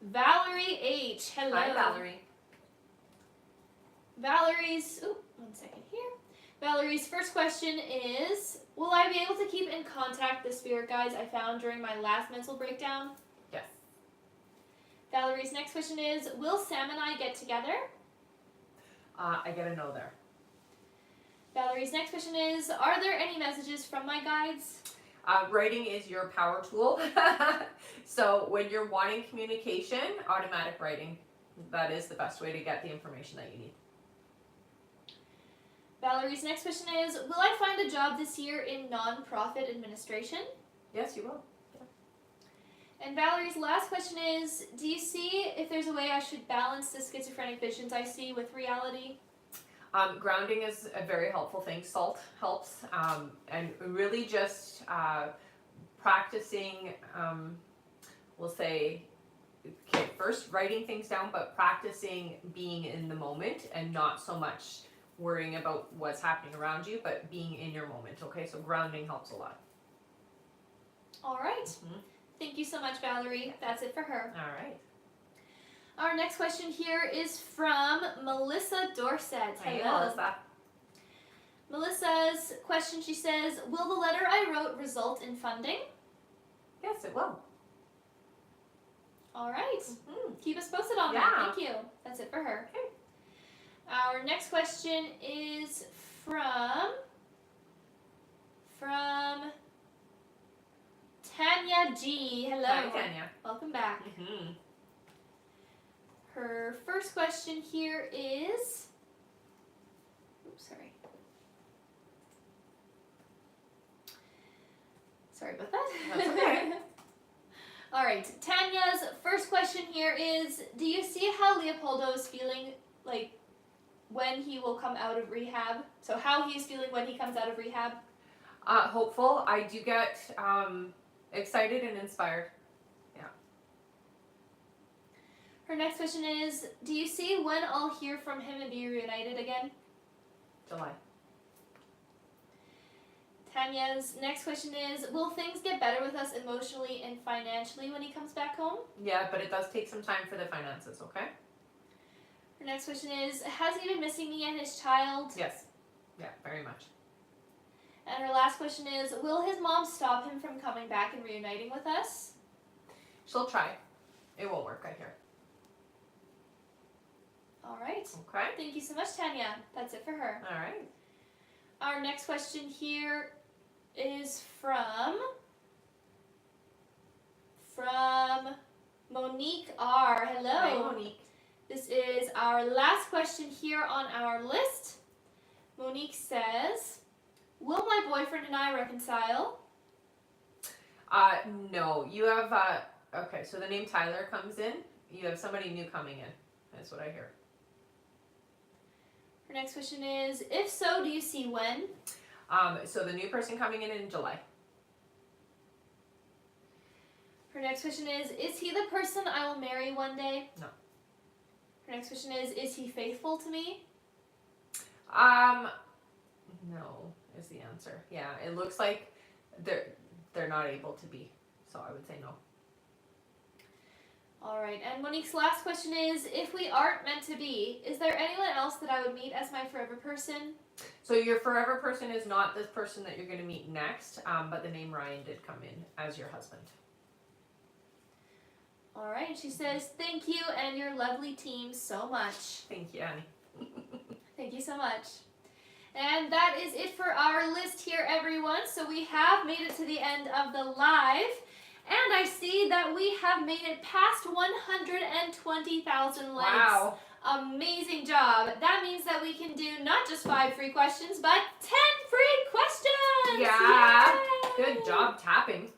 Valerie H. Hello. Hi, Valerie. One second here. Valerie's first question is, will I be able to keep in contact the spirit guides I found during my last mental breakdown? Yes. Valerie's next question is, will Sam and I get together? I get a no there. Valerie,'s next question is, are there any messages from my guides? Writing is your power tool. So when you're wanting communication, automatic writing, that is the best way to get the information that you need. Valerie's next question is, will I find a job this year in nonprofit administration? Yes, you will. And Valerie's last question is, do you see if there's a way I should balance the schizophrenic visions I see with reality? Grounding is a very helpful thing. Salt helps. And really just practicing, we'll say, okay, first writing things down, but practicing being in the moment and not so much worrying about what's happening around you, but being in your moment, okay? So grounding helps a lot. All right. Mm-hmm. Thank you so much, Valerie. That's it for her. All right. Our next question here is from Melissa Dorset. Hey, Hello. Melissa. Melissa's question, she says, will the letter I wrote result in funding? Yes, it will. All right. Mm-hmm. Keep us posted on that. Thank you. That's it for her. Okay. Our next question is from Tanya G. Hello. Hi, Tanya. Welcome back. Mm-hmm. Her first question here is, sorry about that. That's okay. All right, Tanya's first question here is, do you see how Leopoldo is feeling, like, when he will come out of rehab? So how he's feeling when he comes out of rehab? Hopeful. I do get excited and inspired. Her next question is, do you see when I'll hear from him and be reunited again? July. Tanya's next question is, will things get better with us emotionally and financially when he comes back home? Yeah, but it does take some time for the finances, okay? Her next question is, has he been missing me and his child? Yes. Yeah, very much. And her last question is, will his mom stop him from coming back and reuniting with us? She'll try. It won't work, I hear. All right. Okay. Thank you so much, Tanya. That's it for her. All right. Our next question here is from Monique R. Hello. Hi, Monique. This is our last question here on our list. Monique says, will my boyfriend and I reconcile? No, you have, okay, so the name Tyler comes in. You have somebody new coming in. That's what I hear. Her next question is, if so, do you see when? So the new person coming in July. Her next question is he the person I will marry one day? No. Her next question is he faithful to me? No is the answer. Yeah, it looks like they're not able to be. So I would say no. All right, and Monique's last question is, if we aren't meant to be, is there anyone else that I would meet as my forever person? So your forever person is not this person that you're going to meet next, but the name Ryan did come in as your husband. All right, and she says, thank you and your lovely team so much. Thank you, Annie. Thank you so much. And that is it for our list here, everyone. So we have made it to the end of the live. And I see that we have made it past 120,000 likes. Wow. Amazing job. That means that we can do not just 5 free questions, but 10 free questions. Yeah. Yay! Good job tapping.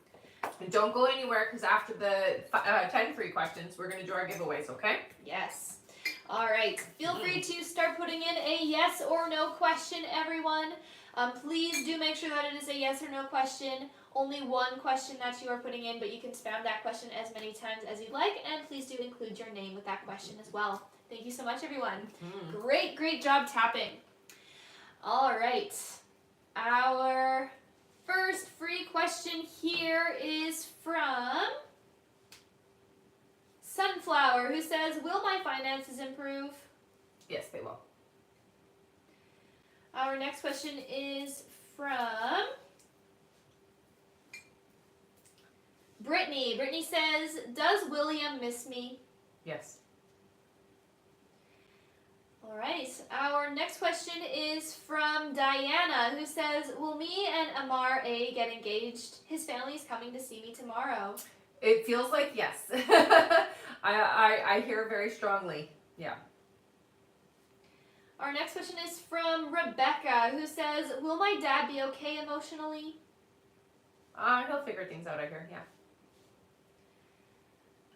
And don't go anywhere because after the 10 free questions, we're going to do our giveaways, okay? Yes. All right. Feel free to start putting in a yes or no question, everyone. Please do make sure that it is a yes or no question. Only one question that you are putting in, but you can spam that question as many times as you'd like. And please do include your name with that question as well. Thank you so much, everyone. Great, great job tapping. All right. Our first free question here is from Sunflower, who says, will my finances improve? Yes, they will. Our next question is from Brittany. Brittany says, does William miss me? Yes. All right. Our next question is from Diana, who says, will me and Amar A get engaged? His family is coming to see me tomorrow. It feels like yes. I hear very strongly. Yeah. Our next question is from Rebecca, who says, will my dad be okay emotionally? He'll figure things out, I hear. Yeah.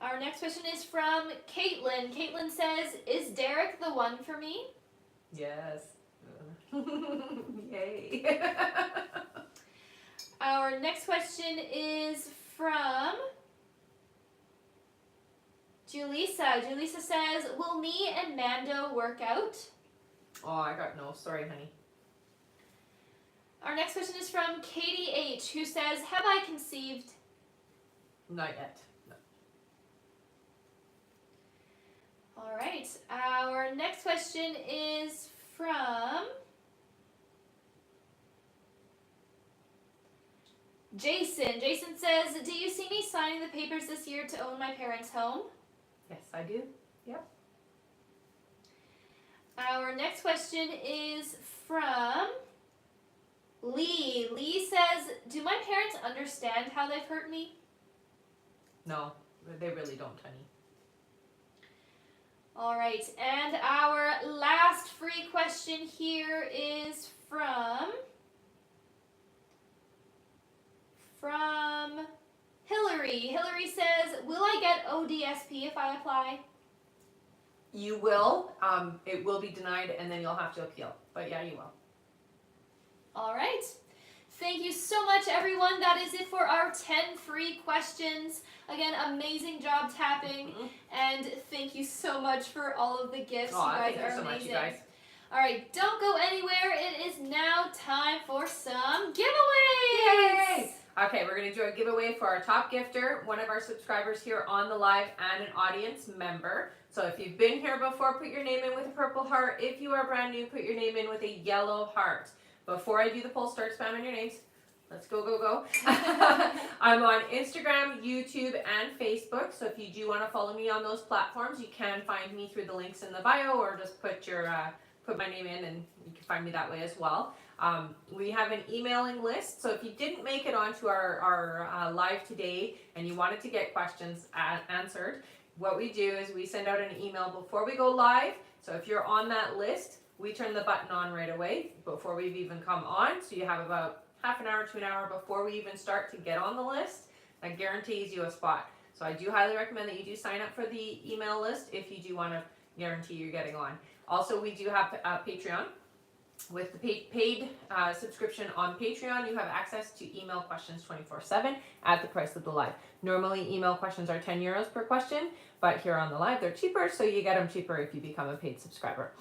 Our next question is from Caitlin. Caitlin says, is Derek the one for me? Yes. Yay. Our next question is from Julissa. Julissa says, will me and Mando work out? Oh, I got no. Sorry, honey. Our next question is from Katie H, who says, have I conceived? Not yet. No. All right. Our next question is from Jason. Jason says, do you see me signing the papers this year to own my parents' home? Yes, I do. Yep. Our next question is from Lee. Lee says, do my parents understand how they've hurt me? No, they really don't, honey. All right, and our last free question here is from Hillary. Hillary says, will I get ODSP if I apply? You will. It will be denied, and then you'll have to appeal. But yeah, you will. All right. Thank you so much, everyone. That is it for our 10 free questions. Again, amazing job tapping, and thank you so much for all of the gifts. Aw, you guys thank are you so amazing. much, you guys. All right, don't go anywhere. It is now time for some giveaways. Yay! Okay, we're going to do a giveaway for our top gifter, one of our subscribers here on the live, and an audience member. So if you've been here before, put your name in with a purple heart. If you are brand new, put your name in with a yellow heart. Before I do the poll, start spamming your names. Let's go, go, go. I'm on Instagram, YouTube, and Facebook. So if you do want to follow me on those platforms, you can find me through the links in the bio, or just put my name in and you can find me that way as well. We have an emailing list. So if you didn't make it onto our live today and you wanted to get questions answered, what we do is we send out an email before we go live. So if you're on that list, we turn the button on right away before we've even come on. So you have about half an hour to an hour before we even start to get on the list. That guarantees you a spot. So I do highly recommend that you do sign up for the email list if you do want to guarantee you're getting on. Also, we do have Patreon. With the paid subscription on Patreon, you have access to email questions 24/7 at the price of the live. Normally, email questions are 10 euros per question, but here on the live, they're cheaper, so you get them cheaper if you become a paid subscriber.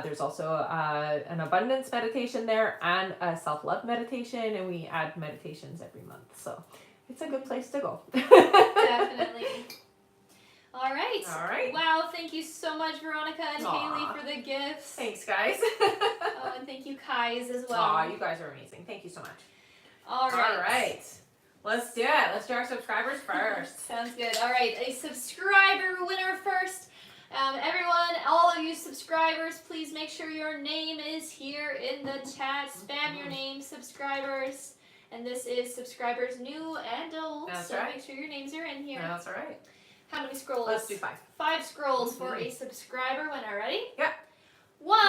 There's also an abundance meditation there and a self-love meditation, and we add meditations every month. So it's a good place to go. Definitely. All right. All right. Wow, thank you so much, Veronica and Aw. Haley, for the gifts. Thanks, guys. Oh, and thank you, Kais, as well. Aw, you guys are amazing. Thank you so much. All right. All right. Let's do it. Let's do our subscribers first. Sounds good. All right, a subscriber winner first. Everyone, all of you subscribers, please make sure your name is here in the chat. Spam your name, subscribers. And this is subscribers new and old. That's so right. make sure your names are in here. That's all right. How many scrolls? Let's do 5. 5 scrolls for a subscriber winner. Ready? Yeah. 1,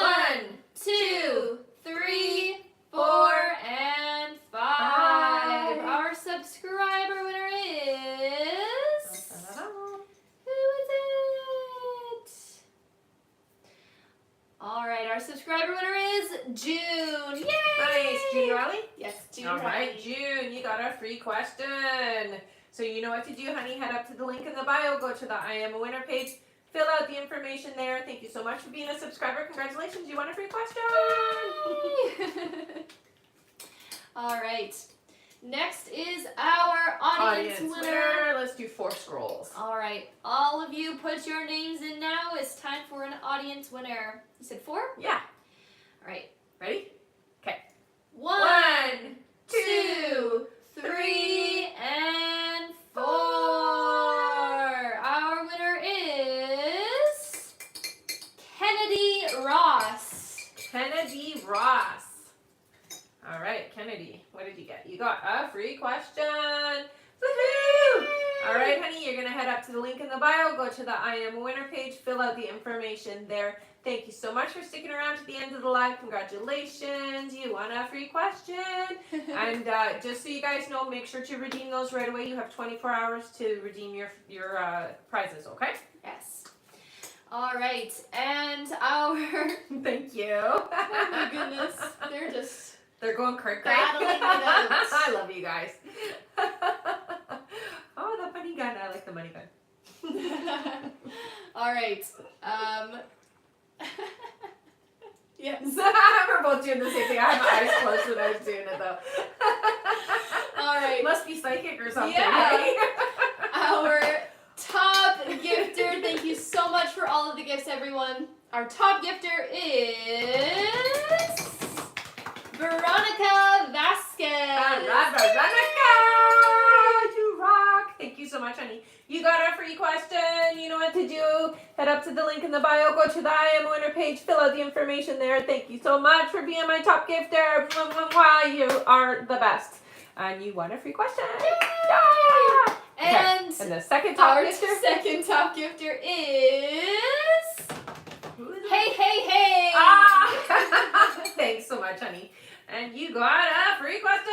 2, 3, 4, and 5. Our subscriber winner is... Who is it? All right, our subscriber winner is June. Yay! Nice. June Riley? Yes, June. All right, Riley. June, you got a free question. So you know what to do, honey. Head up to the link in the bio. Go to the I Am a Winner page. Fill out the information there. Thank you so much for being a subscriber. Congratulations. You won a free question. Yay! All right. Next is our audience winner. Let's do 4 scrolls. All right. All of you put your names in now. It's time for an audience winner. You said 4? Yeah. All right. Ready? Okay. 1, 2, 3, and 4. Our winner is Kennedy Ross. Kennedy Ross. All right, Kennedy, what did you get? You got a free question. Woohoo! All right, honey, you're going to head up to the link in the bio, go to the I Am a Winner page, fill out the information there. Thank you so much for sticking around to the end of the live. Congratulations, you won a free question. And just so you guys know, make sure to redeem those right away. You have 24 hours to redeem your prizes, okay? Yes. All right, and our... Thank you. Oh my goodness, They're going cray-cray. battling it out. I love you guys. Oh, the money gun. I like the money gun. All right. Yes. We're both doing the same thing. I have my eyes closed when I was doing it, though. All right. Must be psychic or something. Yeah. Right? Our top gifter. Thank you so much for all of the gifts, everyone. Our top gifter is Veronica Vasquez. All right, Veronica, you rock. Thank you so much, honey. You got a free question. You know what to do. Head up to the link in the bio. Go to the I Am a Winner page. Fill out the information there. Thank you so much for being my top gifter. Mwah, mwah, mwah. You are the best. And you won a free question. Yeah! And, Okay. And the second top our gifter. second top gifter is... Who is it? Hey. Ah! Thanks so much, honey. And you got a free question!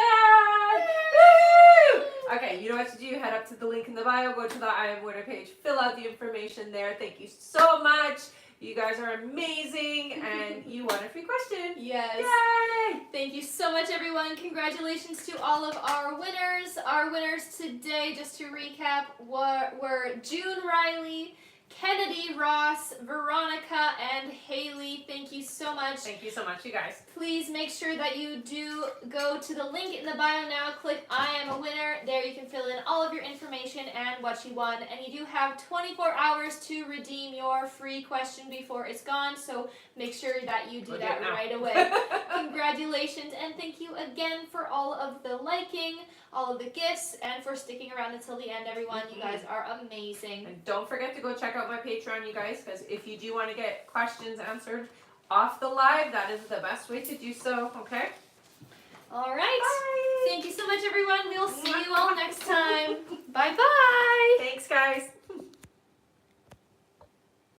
Woo! Okay, you know what to do. Head up to the link in the bio. Go to the I Am Winner page. Fill out the information there. Thank you so much. You guys are amazing. And you won a free question. Yes. Yay! Thank you so much, everyone. Congratulations to all of our winners. Our winners today, just to recap, were June Riley, Kennedy Ross, Veronica, and Haley. Thank you so much. Thank you so much, you guys. Please make sure that you do go to the link in the bio now. Click I Am a Winner. There you can fill in all of your information and what you won. And you do have 24 hours to redeem your free question before it's gone. So make sure that you do We'll that do it now. right away. Congratulations, and thank you again for all of the liking, all of the gifts, and for sticking around until the end, everyone. You guys are amazing. And don't forget to go check out my Patreon, you guys, because if you do want to get questions answered off the live, that is the best way to do so, okay? All right. Bye! Thank you so much, everyone. We'll see you all next time. Bye-bye.